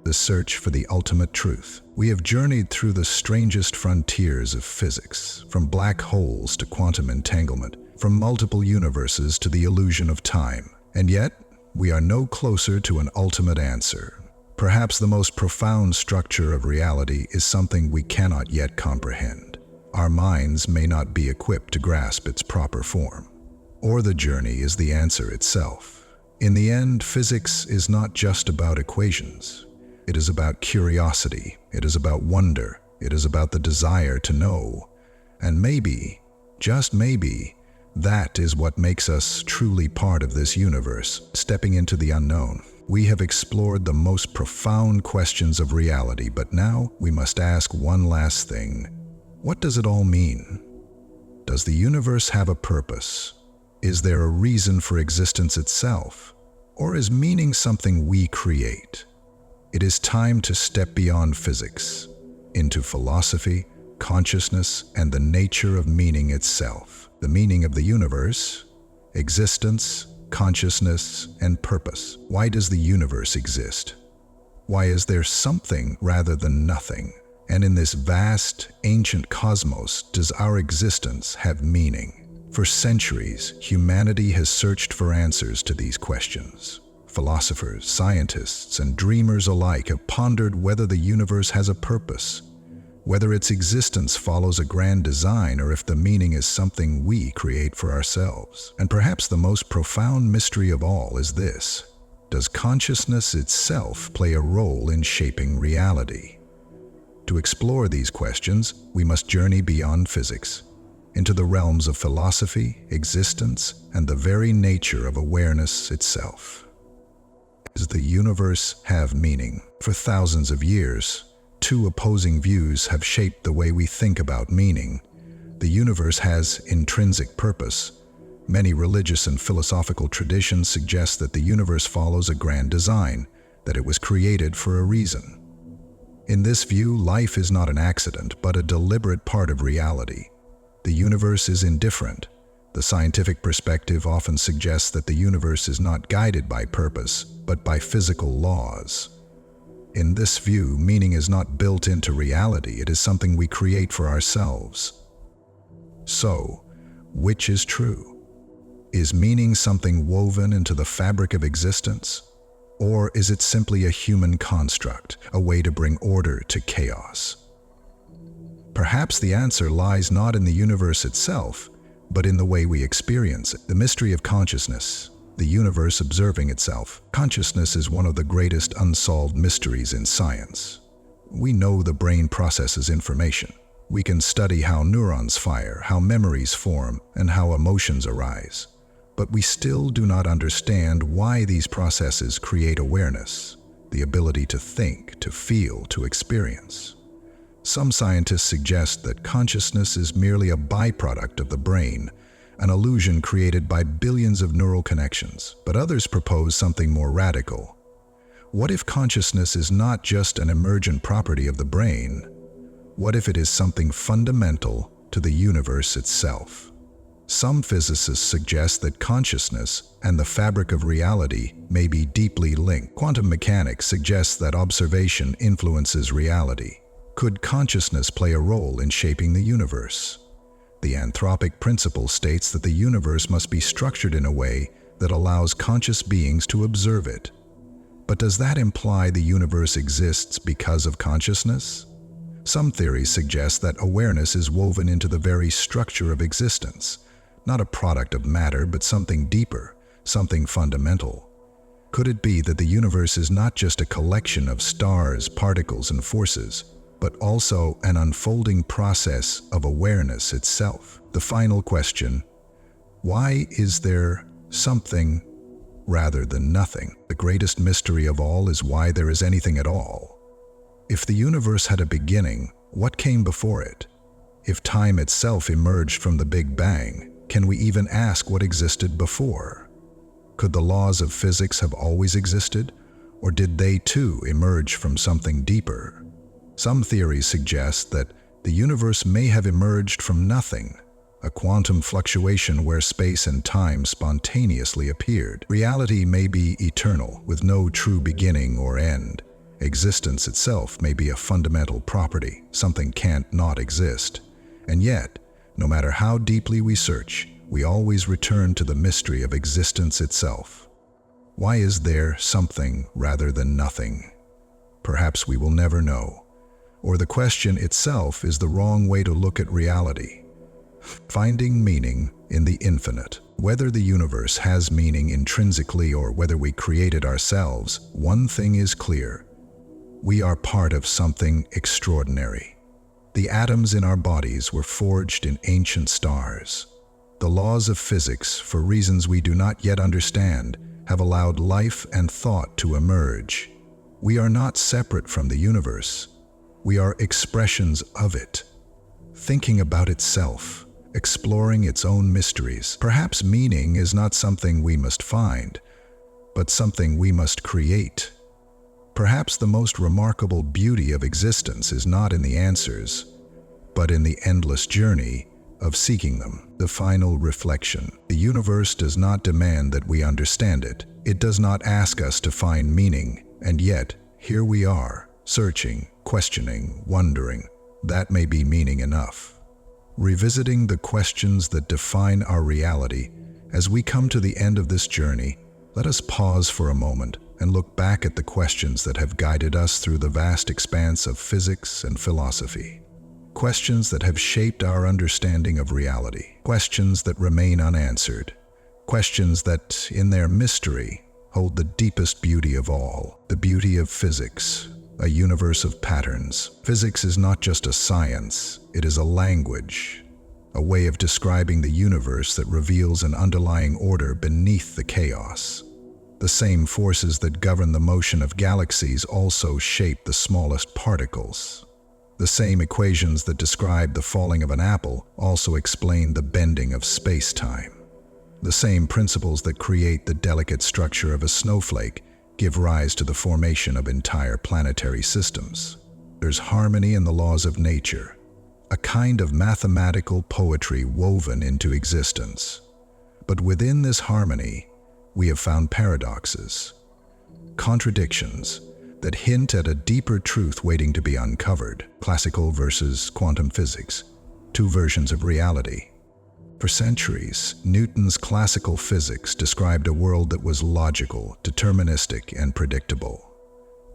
The search for the ultimate truth. We have journeyed through the strangest frontiers of physics, from black holes to quantum entanglement, from multiple universes to the illusion of time. And yet, we are no closer to an ultimate answer. Perhaps the most profound structure of reality is something we cannot yet comprehend. Our minds may not be equipped to grasp its proper form. Or the journey is the answer itself. In the end, physics is not just about equations. It is about curiosity. It is about wonder. It is about the desire to know. And maybe, just maybe, that is what makes us truly part of this universe, stepping into the unknown. We have explored the most profound questions of reality, but now we must ask one last thing. What does it all mean? Does the universe have a purpose? Is there a reason for existence itself? Or is meaning something we create? It is time to step beyond physics, into philosophy, consciousness, and the nature of meaning itself. The meaning of the universe, existence, consciousness, and purpose. Why does the universe exist? Why is there something rather than nothing? And in this vast, ancient cosmos, does our existence have meaning? For centuries, humanity has searched for answers to these questions. Philosophers, scientists, and dreamers alike have pondered whether the universe has a purpose, whether its existence follows a grand design, or if the meaning is something we create for ourselves. And perhaps the most profound mystery of all is this: does consciousness itself play a role in shaping reality? To explore these questions, we must journey beyond physics, into the realms of philosophy, existence, and the very nature of awareness itself. Does the universe have meaning? For thousands of years, two opposing views have shaped the way we think about meaning. The universe has intrinsic purpose. Many religious and philosophical traditions suggest that the universe follows a grand design, that it was created for a reason. In this view, life is not an accident, but a deliberate part of reality. The universe is indifferent. The scientific perspective often suggests that the universe is not guided by purpose, but by physical laws. In this view, meaning is not built into reality, it is something we create for ourselves. So, which is true? Is meaning something woven into the fabric of existence? Or is it simply a human construct, a way to bring order to chaos? Perhaps the answer lies not in the universe itself, but in the way we experience it. The mystery of consciousness, the universe observing itself. Consciousness is one of the greatest unsolved mysteries in science. We know the brain processes information, We can study how neurons fire, how memories form, and how emotions arise. But we still do not understand why these processes create awareness, the ability to think, to feel, to experience. Some scientists suggest that consciousness is merely a byproduct of the brain, an illusion created by billions of neural connections. But others propose something more radical. What if consciousness is not just an emergent property of the brain? What if it is something fundamental to the universe itself? Some physicists suggest that consciousness and the fabric of reality may be deeply linked. Quantum mechanics suggests that observation influences reality. Could consciousness play a role in shaping the universe? The Anthropic principle states that the universe must be structured in a way that allows conscious beings to observe it. But does that imply the universe exists because of consciousness? Some theories suggest that awareness is woven into the very structure of existence, not a product of matter, but something deeper, something fundamental. Could it be that the universe is not just a collection of stars, particles, and forces, but also an unfolding process of awareness itself? The final question: why is there something rather than nothing? The greatest mystery of all is why there is anything at all. If the universe had a beginning, what came before it? If time itself emerged from the Big Bang, can we even ask what existed before? Could the laws of physics have always existed, or did they too emerge from something deeper? Some theories suggest that the universe may have emerged from nothing, a quantum fluctuation where space and time spontaneously appeared. Reality may be eternal, with no true beginning or end. Existence itself may be a fundamental property, something can't not exist. And yet, no matter how deeply we search, we always return to the mystery of existence itself. Why is there something rather than nothing? Perhaps we will never know. Or the question itself is the wrong way to look at reality. Finding meaning in the infinite. Whether the universe has meaning intrinsically or whether we create it ourselves, one thing is clear. We are part of something extraordinary. The atoms in our bodies were forged in ancient stars. The laws of physics, for reasons we do not yet understand, have allowed life and thought to emerge. We are not separate from the universe. We are expressions of it, thinking about itself, exploring its own mysteries. Perhaps meaning is not something we must find, but something we must create. Perhaps the most remarkable beauty of existence is not in the answers, but in the endless journey of seeking them. The final reflection: the universe does not demand that we understand it. It does not ask us to find meaning, and yet, here we are, searching, questioning, wondering. That may be meaning enough. Revisiting the questions that define our reality, as we come to the end of this journey, let us pause for a moment and look back at the questions that have guided us through the vast expanse of physics and philosophy. Questions that have shaped our understanding of reality. Questions that remain unanswered. Questions that, in their mystery, hold the deepest beauty of all, the beauty of physics, a universe of patterns. Physics is not just a science, it is a language, a way of describing the universe that reveals an underlying order beneath the chaos. The same forces that govern the motion of galaxies also shape the smallest particles. The same equations that describe the falling of an apple also explain the bending of space-time. The same principles that create the delicate structure of a snowflake give rise to the formation of entire planetary systems. There's harmony in the laws of nature, a kind of mathematical poetry woven into existence. But within this harmony, we have found paradoxes, contradictions that hint at a deeper truth waiting to be uncovered. Classical versus quantum physics, two versions of reality. For centuries, Newton's classical physics described a world that was logical, deterministic, and predictable.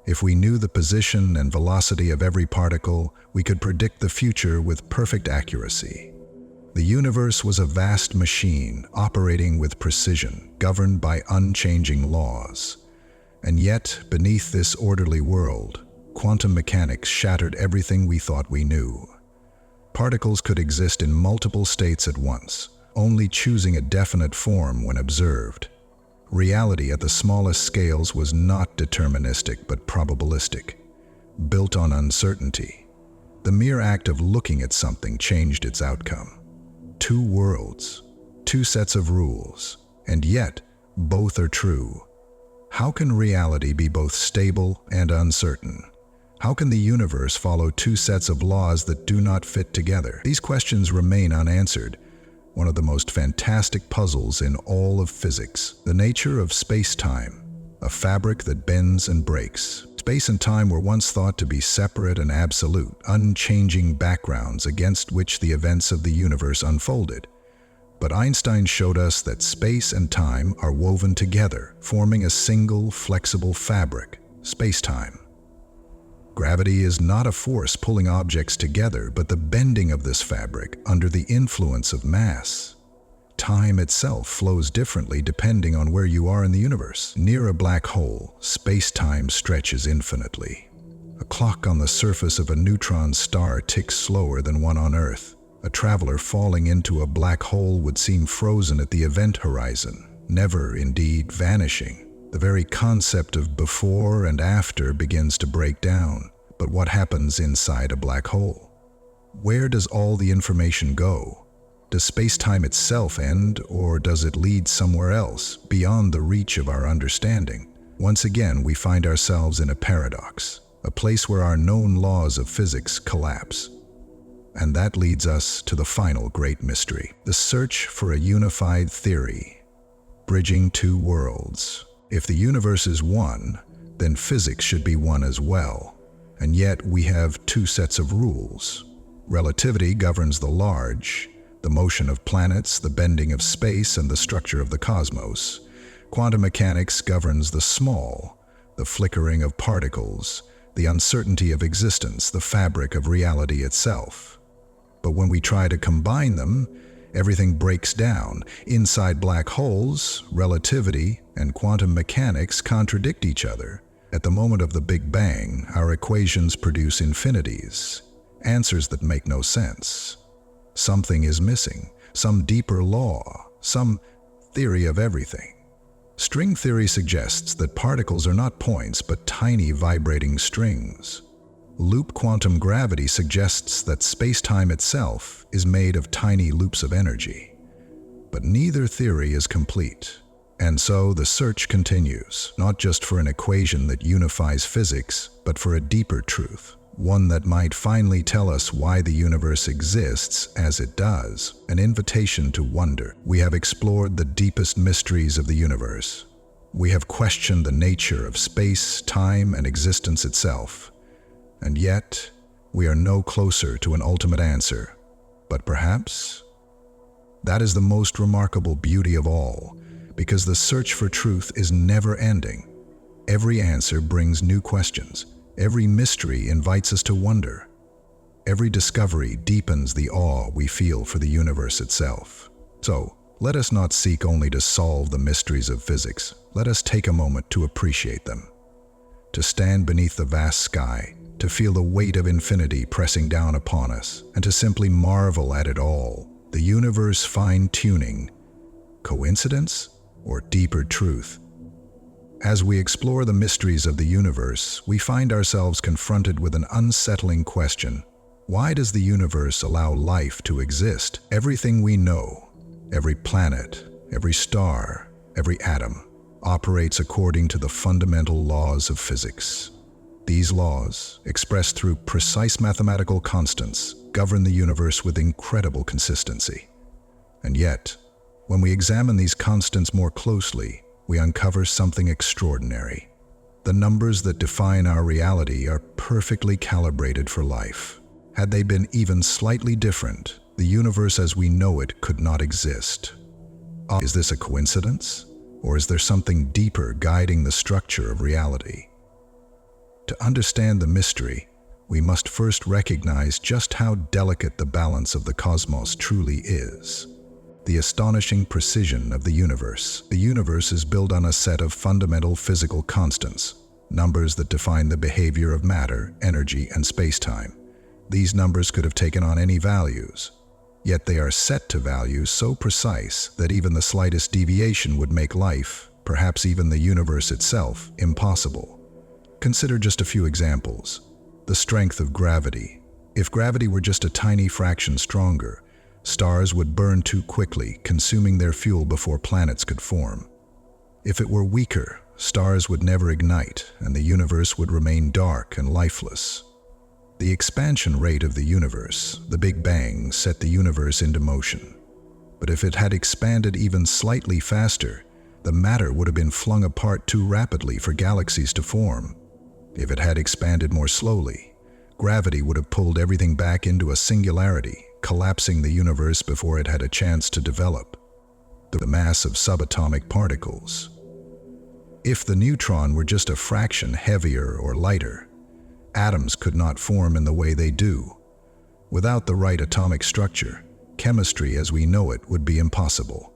If we knew the position and velocity of every particle, we could predict the future with perfect accuracy. The universe was a vast machine, operating with precision, governed by unchanging laws. And yet, beneath this orderly world, quantum mechanics shattered everything we thought we knew. Particles could exist in multiple states at once, only choosing a definite form when observed. Reality at the smallest scales was not deterministic but probabilistic, built on uncertainty. The mere act of looking at something changed its outcome. Two worlds, two sets of rules, and yet both are true. How can reality be both stable and uncertain? How can the universe follow two sets of laws that do not fit together? These questions remain unanswered. One of the most fantastic puzzles in all of physics, the nature of space-time, a fabric that bends and breaks. Space and time were once thought to be separate and absolute, unchanging backgrounds against which the events of the universe unfolded. But Einstein showed us that space and time are woven together, forming a single, flexible fabric, space-time. Gravity is not a force pulling objects together, but the bending of this fabric under the influence of mass. Time itself flows differently depending on where you are in the universe. Near a black hole, space-time stretches infinitely. A clock on the surface of a neutron star ticks slower than one on Earth. A traveler falling into a black hole would seem frozen at the event horizon, never, indeed, vanishing. The very concept of before and after begins to break down. But what happens inside a black hole? Where does all the information go? Does space-time itself end, or does it lead somewhere else, beyond the reach of our understanding? Once again, we find ourselves in a paradox, a place where our known laws of physics collapse. And that leads us to the final great mystery, the search for a unified theory, bridging two worlds. If the universe is one, then physics should be one as well. And yet we have two sets of rules. Relativity governs the large, the motion of planets, the bending of space, and the structure of the cosmos. Quantum mechanics governs the small, the flickering of particles, the uncertainty of existence, the fabric of reality itself. But when we try to combine them, everything breaks down. Inside black holes, relativity and quantum mechanics contradict each other. At the moment of the Big Bang, our equations produce infinities, answers that make no sense. Something is missing, some deeper law, some theory of everything. String theory suggests that particles are not points but tiny vibrating strings. Loop quantum gravity suggests that space-time itself is made of tiny loops of energy. But neither theory is complete. And so the search continues, not just for an equation that unifies physics, but for a deeper truth, one that might finally tell us why the universe exists as it does, an invitation to wonder. We have explored the deepest mysteries of the universe. We have questioned the nature of space, time, and existence itself. And yet, we are no closer to an ultimate answer. But perhaps that is the most remarkable beauty of all, because the search for truth is never ending. Every answer brings new questions. Every mystery invites us to wonder. Every discovery deepens the awe we feel for the universe itself. So, let us not seek only to solve the mysteries of physics. Let us take a moment to appreciate them. To stand beneath the vast sky, to feel the weight of infinity pressing down upon us, and to simply marvel at it all. The universe fine-tuning. Coincidence or deeper truth? As we explore the mysteries of the universe, we find ourselves confronted with an unsettling question. Why does the universe allow life to exist? Everything we know, every planet, every star, every atom, operates according to the fundamental laws of physics. These laws, expressed through precise mathematical constants, govern the universe with incredible consistency. And yet, when we examine these constants more closely, we uncover something extraordinary. The numbers that define our reality are perfectly calibrated for life. Had they been even slightly different, the universe as we know it could not exist. Is this a coincidence? Or is there something deeper guiding the structure of reality? To understand the mystery, we must first recognize just how delicate the balance of the cosmos truly is. The astonishing precision of the universe. The universe is built on a set of fundamental physical constants, numbers that define the behavior of matter, energy, and space-time. These numbers could have taken on any values, yet they are set to values so precise that even the slightest deviation would make life, perhaps even the universe itself, impossible. Consider just a few examples. The strength of gravity. If gravity were just a tiny fraction stronger, stars would burn too quickly, consuming their fuel before planets could form. If it were weaker, stars would never ignite, and the universe would remain dark and lifeless. The expansion rate of the universe, the Big Bang, set the universe into motion. But if it had expanded even slightly faster, the matter would have been flung apart too rapidly for galaxies to form. If it had expanded more slowly, gravity would have pulled everything back into a singularity, collapsing the universe before it had a chance to develop. The mass of subatomic particles. If the neutron were just a fraction heavier or lighter, atoms could not form in the way they do. Without the right atomic structure, chemistry as we know it would be impossible.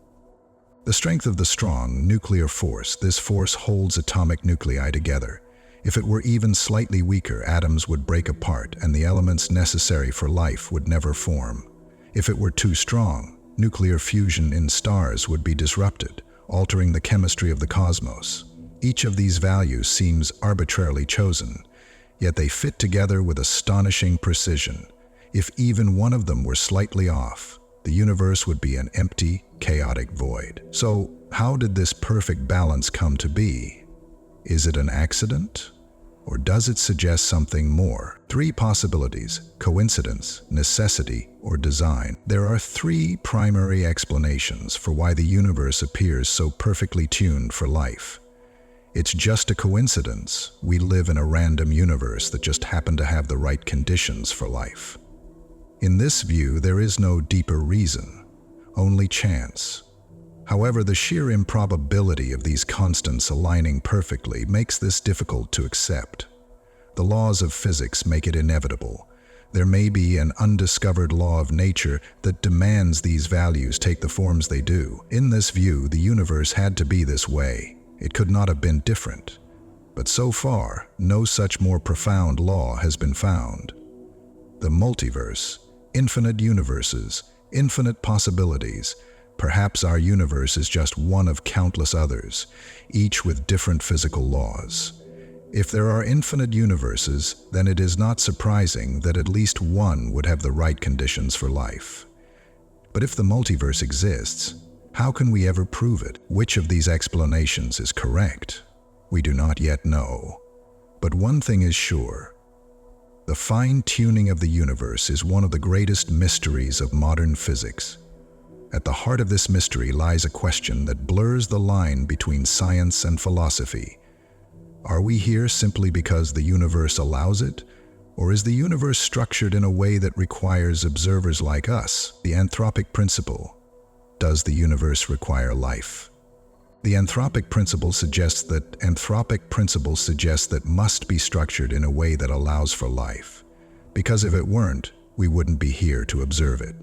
The strength of the strong nuclear force, this force holds atomic nuclei together. If it were even slightly weaker, atoms would break apart and the elements necessary for life would never form. If it were too strong, nuclear fusion in stars would be disrupted, altering the chemistry of the cosmos. Each of these values seems arbitrarily chosen, yet they fit together with astonishing precision. If even one of them were slightly off, the universe would be an empty, chaotic void. So, how did this perfect balance come to be? Is it an accident? Or does it suggest something more? Three possibilities: coincidence, necessity, or design. There are three primary explanations for why the universe appears so perfectly tuned for life. It's just a coincidence we live in a random universe that just happened to have the right conditions for life. In this view, there is no deeper reason, only chance. However, the sheer improbability of these constants aligning perfectly makes this difficult to accept. The laws of physics make it inevitable. There may be an undiscovered law of nature that demands these values take the forms they do. In this view, the universe had to be this way. It could not have been different. But so far, no such more profound law has been found. The multiverse, infinite universes, infinite possibilities. Perhaps our universe is just one of countless others, each with different physical laws. If there are infinite universes, then it is not surprising that at least one would have the right conditions for life. But if the multiverse exists, how can we ever prove it? Which of these explanations is correct? We do not yet know. But one thing is sure. The fine-tuning of the universe is one of the greatest mysteries of modern physics. At the heart of this mystery lies a question that blurs the line between science and philosophy. Are we here simply because the universe allows it? Or is the universe structured in a way that requires observers like us? The Anthropic principle. Does the universe require life? The Anthropic principle suggests that must be structured in a way that allows for life. Because if it weren't, we wouldn't be here to observe it.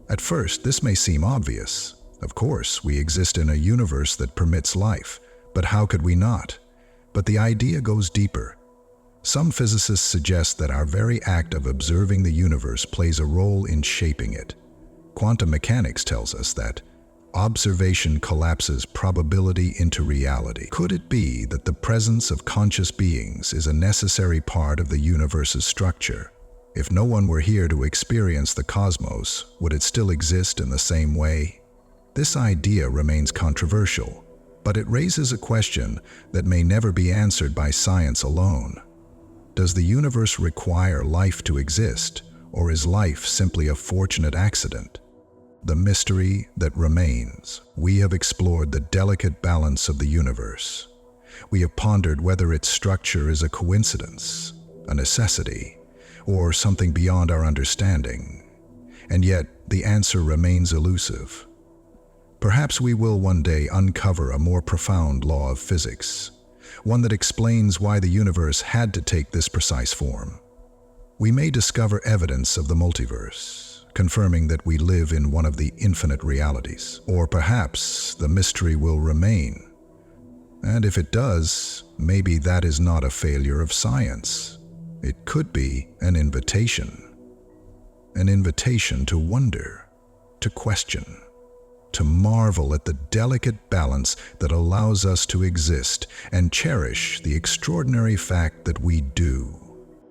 At first, this may seem obvious. Of course, we exist in a universe that permits life, but how could we not? But the idea goes deeper. Some physicists suggest that our very act of observing the universe plays a role in shaping it. Quantum mechanics tells us that observation collapses probability into reality. Could it be that the presence of conscious beings is a necessary part of the universe's structure? If no one were here to experience the cosmos, would it still exist in the same way? This idea remains controversial, but it raises a question that may never be answered by science alone. Does the universe require life to exist, or is life simply a fortunate accident? The mystery that remains. We have explored the delicate balance of the universe. We have pondered whether its structure is a coincidence, a necessity, or something beyond our understanding. And yet, the answer remains elusive. Perhaps we will one day uncover a more profound law of physics, one that explains why the universe had to take this precise form. We may discover evidence of the multiverse, confirming that we live in one of the infinite realities. Or perhaps the mystery will remain. And if it does, maybe that is not a failure of science. It could be an invitation to wonder, to question, to marvel at the delicate balance that allows us to exist and cherish the extraordinary fact that we do.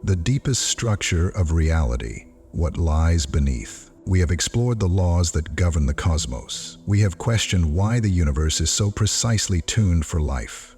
The deepest structure of reality, what lies beneath. We have explored the laws that govern the cosmos. We have questioned why the universe is so precisely tuned for life.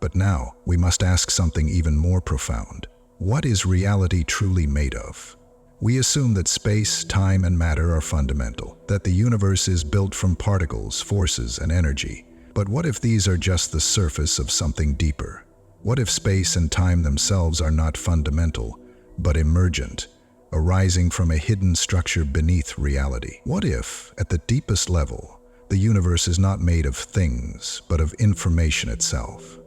But now, we must ask something even more profound. What is reality truly made of? We assume that space, time, and matter are fundamental, that the universe is built from particles, forces, and energy. But what if these are just the surface of something deeper? What if space and time themselves are not fundamental, but emergent, arising from a hidden structure beneath reality? What if, at the deepest level, the universe is not made of things, but of information itself?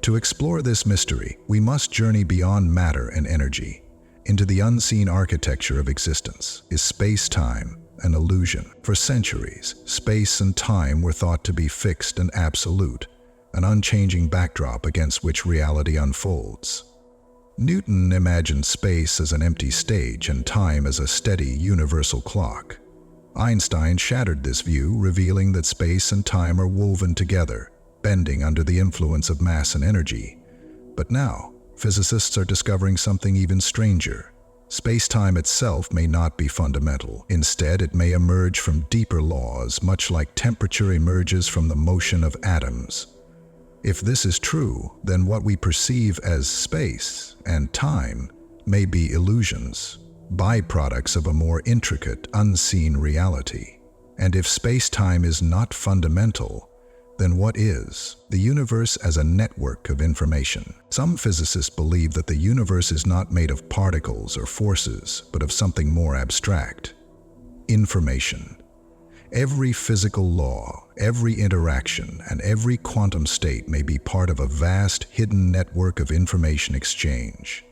To explore this mystery, we must journey beyond matter and energy, into the unseen architecture of existence. Is space-time an illusion? For centuries, space and time were thought to be fixed and absolute, an unchanging backdrop against which reality unfolds. Newton imagined space as an empty stage and time as a steady, universal clock. Einstein shattered this view, revealing that space and time are woven together, bending under the influence of mass and energy. But now, physicists are discovering something even stranger. Space-time itself may not be fundamental. Instead, it may emerge from deeper laws, much like temperature emerges from the motion of atoms. If this is true, then what we perceive as space and time may be illusions, byproducts of a more intricate, unseen reality. And if space-time is not fundamental, then what is? The universe as a network of information. Some physicists believe that the universe is not made of particles or forces, but of something more abstract. Information. Every physical law, every interaction, and every quantum state may be part of a vast, hidden network of information exchange.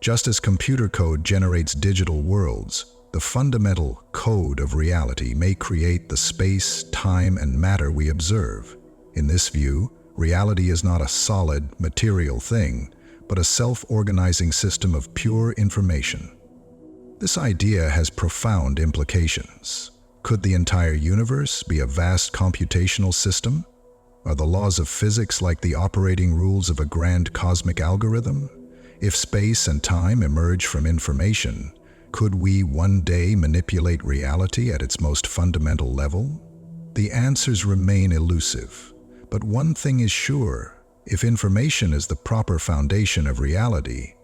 Just as computer code generates digital worlds, the fundamental code of reality may create the space, time, and matter we observe. In this view, reality is not a solid, material thing, but a self-organizing system of pure information. This idea has profound implications. Could the entire universe be a vast computational system? Are the laws of physics like the operating rules of a grand cosmic algorithm? If space and time emerge from information, could we one day manipulate reality at its most fundamental level? The answers remain elusive. But one thing is sure, if information is the proper foundation of reality,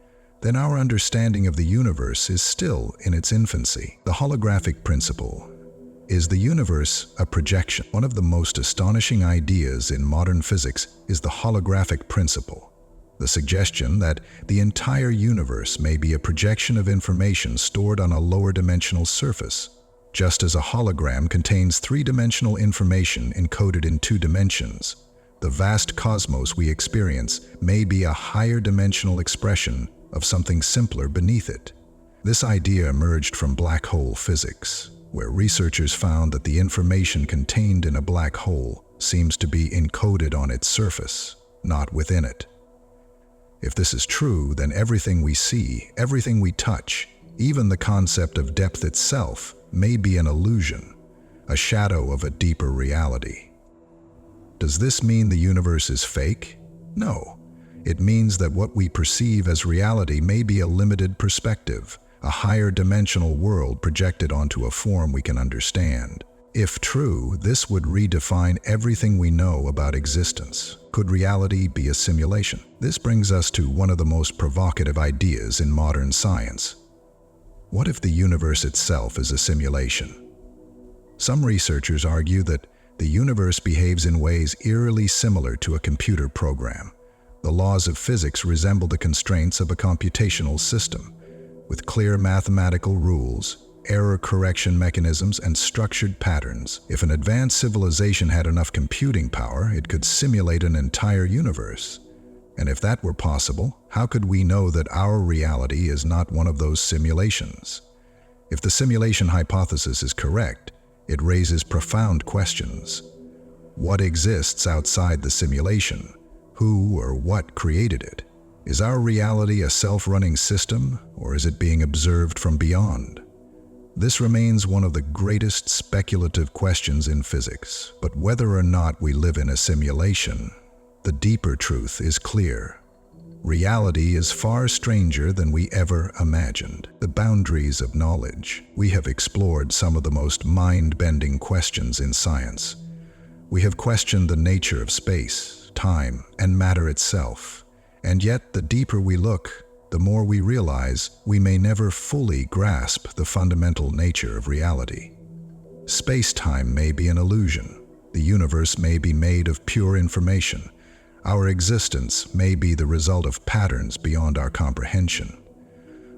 then our understanding of the universe is still in its infancy. The holographic principle. Is the universe a projection? One of the most astonishing ideas in modern physics is the holographic principle, the suggestion that the entire universe may be a projection of information stored on a lower dimensional surface. Just as a hologram contains three-dimensional information encoded in two dimensions, the vast cosmos we experience may be a higher dimensional expression of something simpler beneath it. This idea emerged from black hole physics, where researchers found that the information contained in a black hole seems to be encoded on its surface, not within it. If this is true, then everything we see, everything we touch, even the concept of depth itself, may be an illusion, a shadow of a deeper reality. Does this mean the universe is fake? No. It means that what we perceive as reality may be a limited perspective, a higher dimensional world projected onto a form we can understand. If true, this would redefine everything we know about existence. Could reality be a simulation? This brings us to one of the most provocative ideas in modern science. What if the universe itself is a simulation? Some researchers argue that the universe behaves in ways eerily similar to a computer program. The laws of physics resemble the constraints of a computational system, with clear mathematical rules, error correction mechanisms, and structured patterns. If an advanced civilization had enough computing power, it could simulate an entire universe. And if that were possible, how could we know that our reality is not one of those simulations? If the simulation hypothesis is correct, it raises profound questions. What exists outside the simulation? Who or what created it? Is our reality a self-running system, or is it being observed from beyond? This remains one of the greatest speculative questions in physics, but whether or not we live in a simulation, the deeper truth is clear. Reality is far stranger than we ever imagined. The boundaries of knowledge. We have explored some of the most mind-bending questions in science. We have questioned the nature of space, time, and matter itself. And yet, the deeper we look, the more we realize we may never fully grasp the fundamental nature of reality. Space-time may be an illusion. The universe may be made of pure information. Our existence may be the result of patterns beyond our comprehension.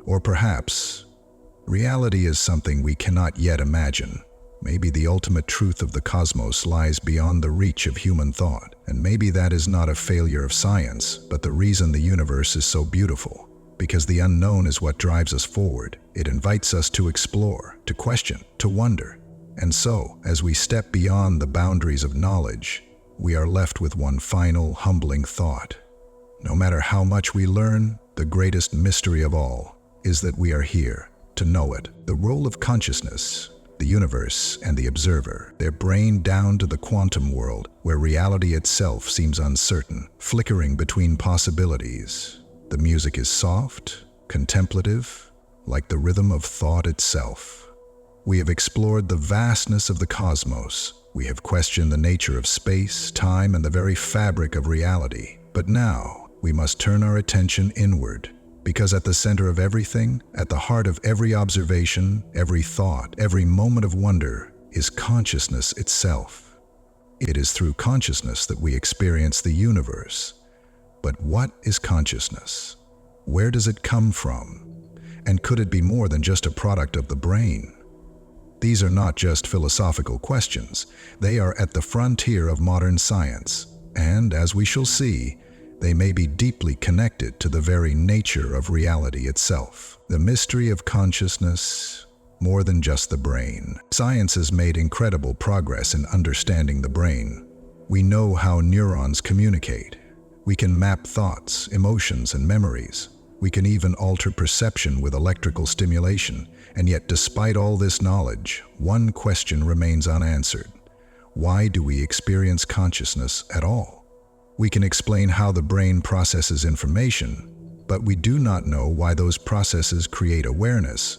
Or perhaps, reality is something we cannot yet imagine. Maybe the ultimate truth of the cosmos lies beyond the reach of human thought. And maybe that is not a failure of science, but the reason the universe is so beautiful. Because the unknown is what drives us forward. It invites us to explore, to question, to wonder. And so, as we step beyond the boundaries of knowledge, we are left with one final, humbling thought. No matter how much we learn, the greatest mystery of all is that we are here to know it. The role of consciousness, the universe, and the observer, their brain down to the quantum world, where reality itself seems uncertain, flickering between possibilities. The music is soft, contemplative, like the rhythm of thought itself. We have explored the vastness of the cosmos. We have questioned the nature of space, time, and the very fabric of reality. But now, we must turn our attention inward, because at the center of everything, at the heart of every observation, every thought, every moment of wonder, is consciousness itself. It is through consciousness that we experience the universe. But what is consciousness? Where does it come from? And could it be more than just a product of the brain? These are not just philosophical questions. They are at the frontier of modern science, and as we shall see, they may be deeply connected to the very nature of reality itself. The mystery of consciousness, more than just the brain. Science has made incredible progress in understanding the brain. We know how neurons communicate. We can map thoughts, emotions, and memories. We can even alter perception with electrical stimulation. And yet, despite all this knowledge, one question remains unanswered. Why do we experience consciousness at all? We can explain how the brain processes information, but we do not know why those processes create awareness,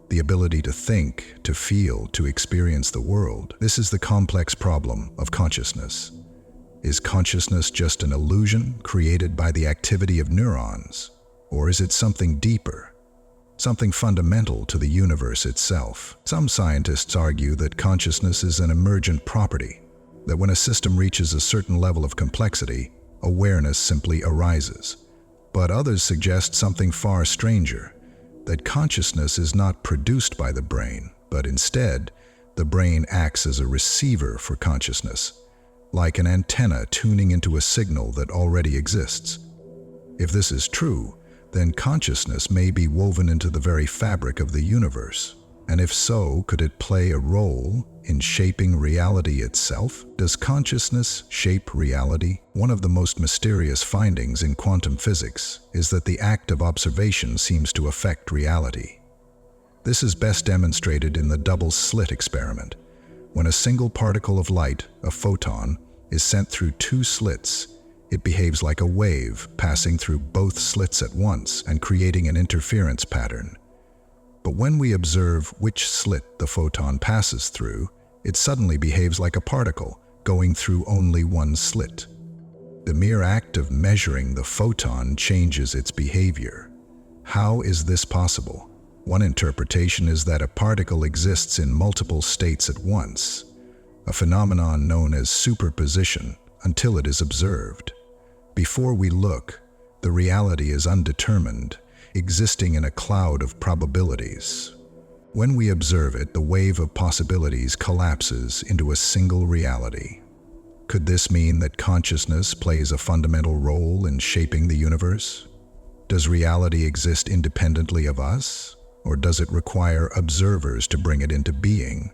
the ability to think, to feel, to experience the world. This is the complex problem of consciousness. Is consciousness just an illusion created by the activity of neurons? Or is it something deeper, something fundamental to the universe itself? Some scientists argue that consciousness is an emergent property, that when a system reaches a certain level of complexity, awareness simply arises. But others suggest something far stranger, that consciousness is not produced by the brain, but instead, the brain acts as a receiver for consciousness, like an antenna tuning into a signal that already exists. If this is true, then consciousness may be woven into the very fabric of the universe. And if so, could it play a role in shaping reality itself? Does consciousness shape reality? One of the most mysterious findings in quantum physics is that the act of observation seems to affect reality. This is best demonstrated in the Double-Slit experiment. When a single particle of light, a photon, is sent through two slits, it behaves like a wave passing through both slits at once and creating an interference pattern. But when we observe which slit the photon passes through, it suddenly behaves like a particle, going through only one slit. The mere act of measuring the photon changes its behavior. How is this possible? One interpretation is that a particle exists in multiple states at once, a phenomenon known as superposition, until it is observed. Before we look, the reality is undetermined, existing in a cloud of probabilities. When we observe it, the wave of possibilities collapses into a single reality. Could this mean that consciousness plays a fundamental role in shaping the universe? Does reality exist independently of us, or does it require observers to bring it into being?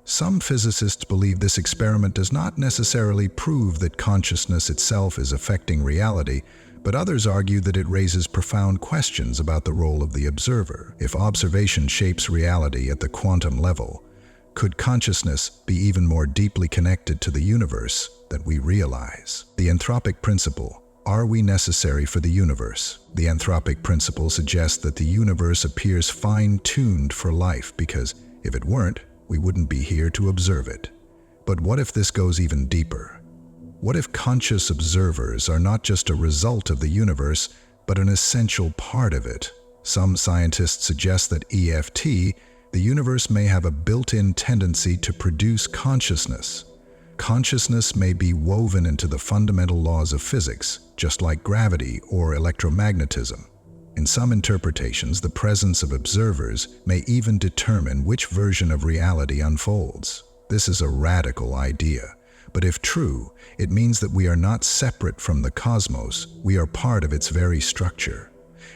Some physicists believe this experiment does not necessarily prove that consciousness itself is affecting reality, But others argue that it raises profound questions about the role of the observer. If observation shapes reality at the quantum level, could consciousness be even more deeply connected to the universe than we realize? The Anthropic principle. Are we necessary for the universe? The Anthropic principle suggests that the universe appears fine-tuned for life because, if it weren't, we wouldn't be here to observe it. But what if this goes even deeper? What if conscious observers are not just a result of the universe, but an essential part of it? Some scientists suggest that the universe may have a built-in tendency to produce consciousness. Consciousness may be woven into the fundamental laws of physics, just like gravity or electromagnetism. In some interpretations, the presence of observers may even determine which version of reality unfolds. This is a radical idea, but if true, it means that we are not separate from the cosmos, we are part of its very structure.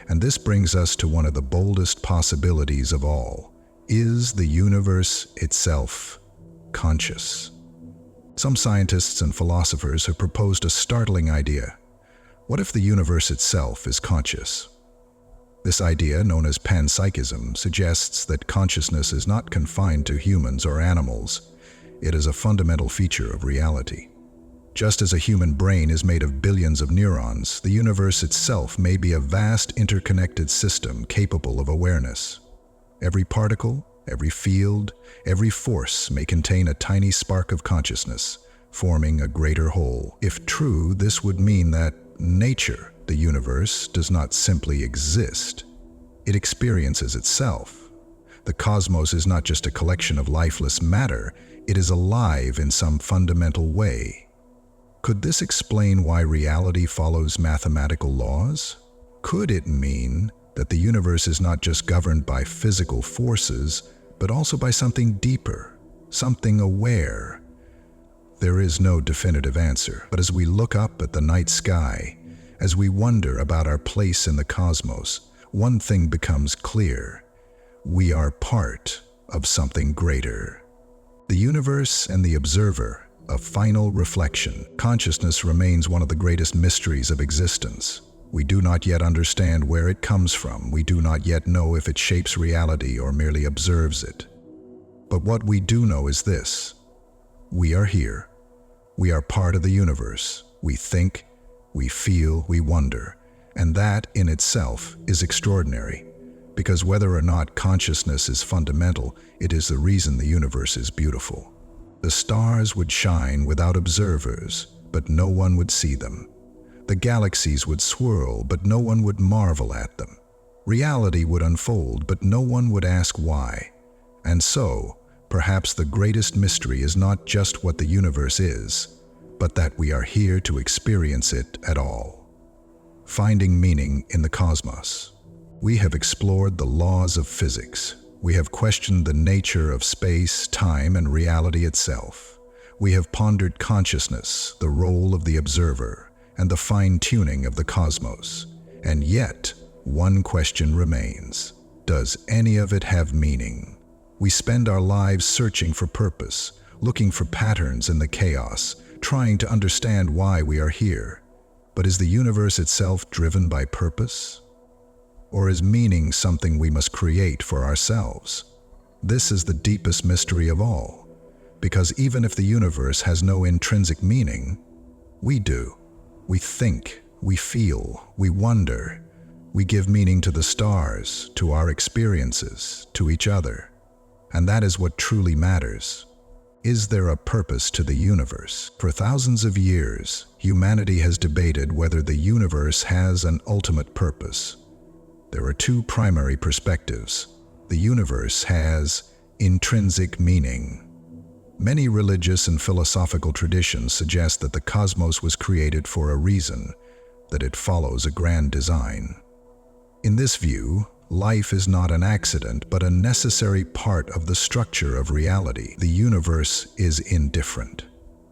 And this brings us to one of the boldest possibilities of all. Is the universe itself conscious? Some scientists and philosophers have proposed a startling idea. What if the universe itself is conscious? This idea, known as panpsychism, suggests that consciousness is not confined to humans or animals. It is a fundamental feature of reality. Just as a human brain is made of billions of neurons, the universe itself may be a vast interconnected system capable of awareness. Every particle, every field, every force may contain a tiny spark of consciousness, forming a greater whole. If true, this would mean that nature, the universe, does not simply exist. It experiences itself. The cosmos is not just a collection of lifeless matter, it is alive in some fundamental way. Could this explain why reality follows mathematical laws? Could it mean that the universe is not just governed by physical forces, but also by something deeper, something aware? There is no definitive answer, but as we look up at the night sky, as we wonder about our place in the cosmos, one thing becomes clear. We are part of something greater. The universe and the observer, a final reflection. Consciousness remains one of the greatest mysteries of existence. We do not yet understand where it comes from. We do not yet know if it shapes reality or merely observes it. But what we do know is this: we are here. We are part of the universe. We think, we feel, we wonder, and that in itself is extraordinary, because whether or not consciousness is fundamental, it is the reason the universe is beautiful. The stars would shine without observers, but no one would see them. The galaxies would swirl, but no one would marvel at them. Reality would unfold, but no one would ask why. And so, perhaps the greatest mystery is not just what the universe is, but that we are here to experience it at all. Finding meaning in the cosmos. We have explored the laws of physics. We have questioned the nature of space, time, and reality itself. We have pondered consciousness, the role of the observer, and the fine-tuning of the cosmos. And yet, one question remains. Does any of it have meaning? We spend our lives searching for purpose, looking for patterns in the chaos, trying to understand why we are here. But is the universe itself driven by purpose? Or is meaning something we must create for ourselves? This is the deepest mystery of all, because even if the universe has no intrinsic meaning, we do. We think, we feel, we wonder. We give meaning to the stars, to our experiences, to each other. And that is what truly matters. Is there a purpose to the universe? For thousands of years, humanity has debated whether the universe has an ultimate purpose. There are two primary perspectives. The universe has intrinsic meaning. Many religious and philosophical traditions suggest that the cosmos was created for a reason, that it follows a grand design. In this view, life is not an accident, but a necessary part of the structure of reality. The universe is indifferent.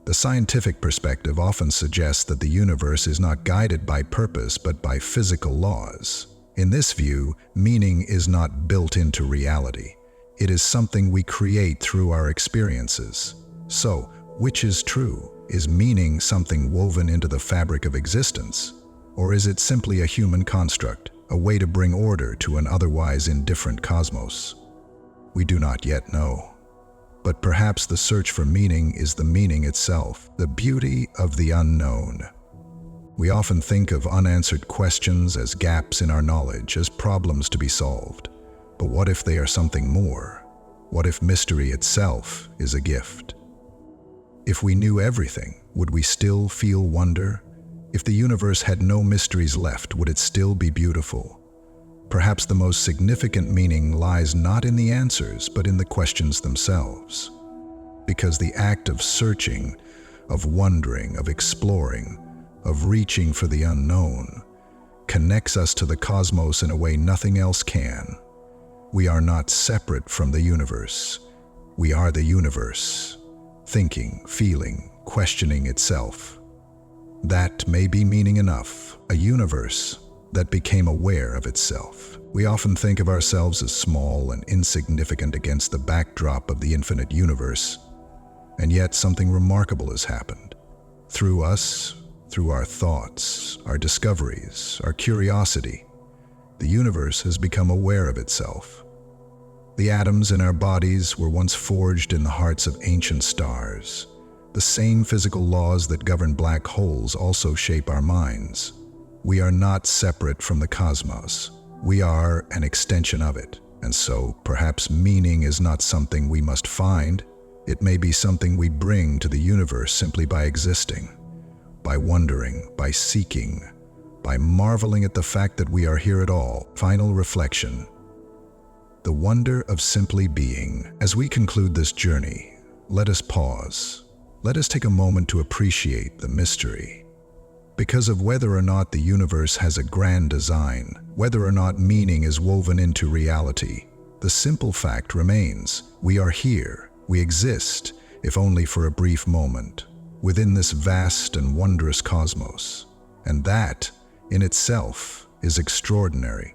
The scientific perspective often suggests that the universe is not guided by purpose, but by physical laws. In this view, meaning is not built into reality. It is something we create through our experiences. So, which is true? Is meaning something woven into the fabric of existence? Or is it simply a human construct, a way to bring order to an otherwise indifferent cosmos? We do not yet know. But perhaps the search for meaning is the meaning itself, the beauty of the unknown. We often think of unanswered questions as gaps in our knowledge, as problems to be solved. But what if they are something more? What if mystery itself is a gift? If we knew everything, would we still feel wonder? If the universe had no mysteries left, would it still be beautiful? Perhaps the most significant meaning lies not in the answers, but in the questions themselves. Because the act of searching, of wondering, of exploring, of reaching for the unknown, connects us to the cosmos in a way nothing else can. We are not separate from the universe. We are the universe, thinking, feeling, questioning itself. That may be meaning enough, a universe that became aware of itself. We often think of ourselves as small and insignificant against the backdrop of the infinite universe, and yet something remarkable has happened. Through us, through our thoughts, our discoveries, our curiosity, the universe has become aware of itself. The atoms in our bodies were once forged in the hearts of ancient stars. The same physical laws that govern black holes also shape our minds. We are not separate from the cosmos. We are an extension of it, and so perhaps meaning is not something we must find. It may be something we bring to the universe simply by existing, by wondering, by seeking, by marveling at the fact that we are here at all. Final reflection. The wonder of simply being. As we conclude this journey, let us pause. Let us take a moment to appreciate the mystery. Because of whether or not the universe has a grand design, whether or not meaning is woven into reality, the simple fact remains: we are here, we exist, if only for a brief moment, within this vast and wondrous cosmos. And that, in itself, is extraordinary.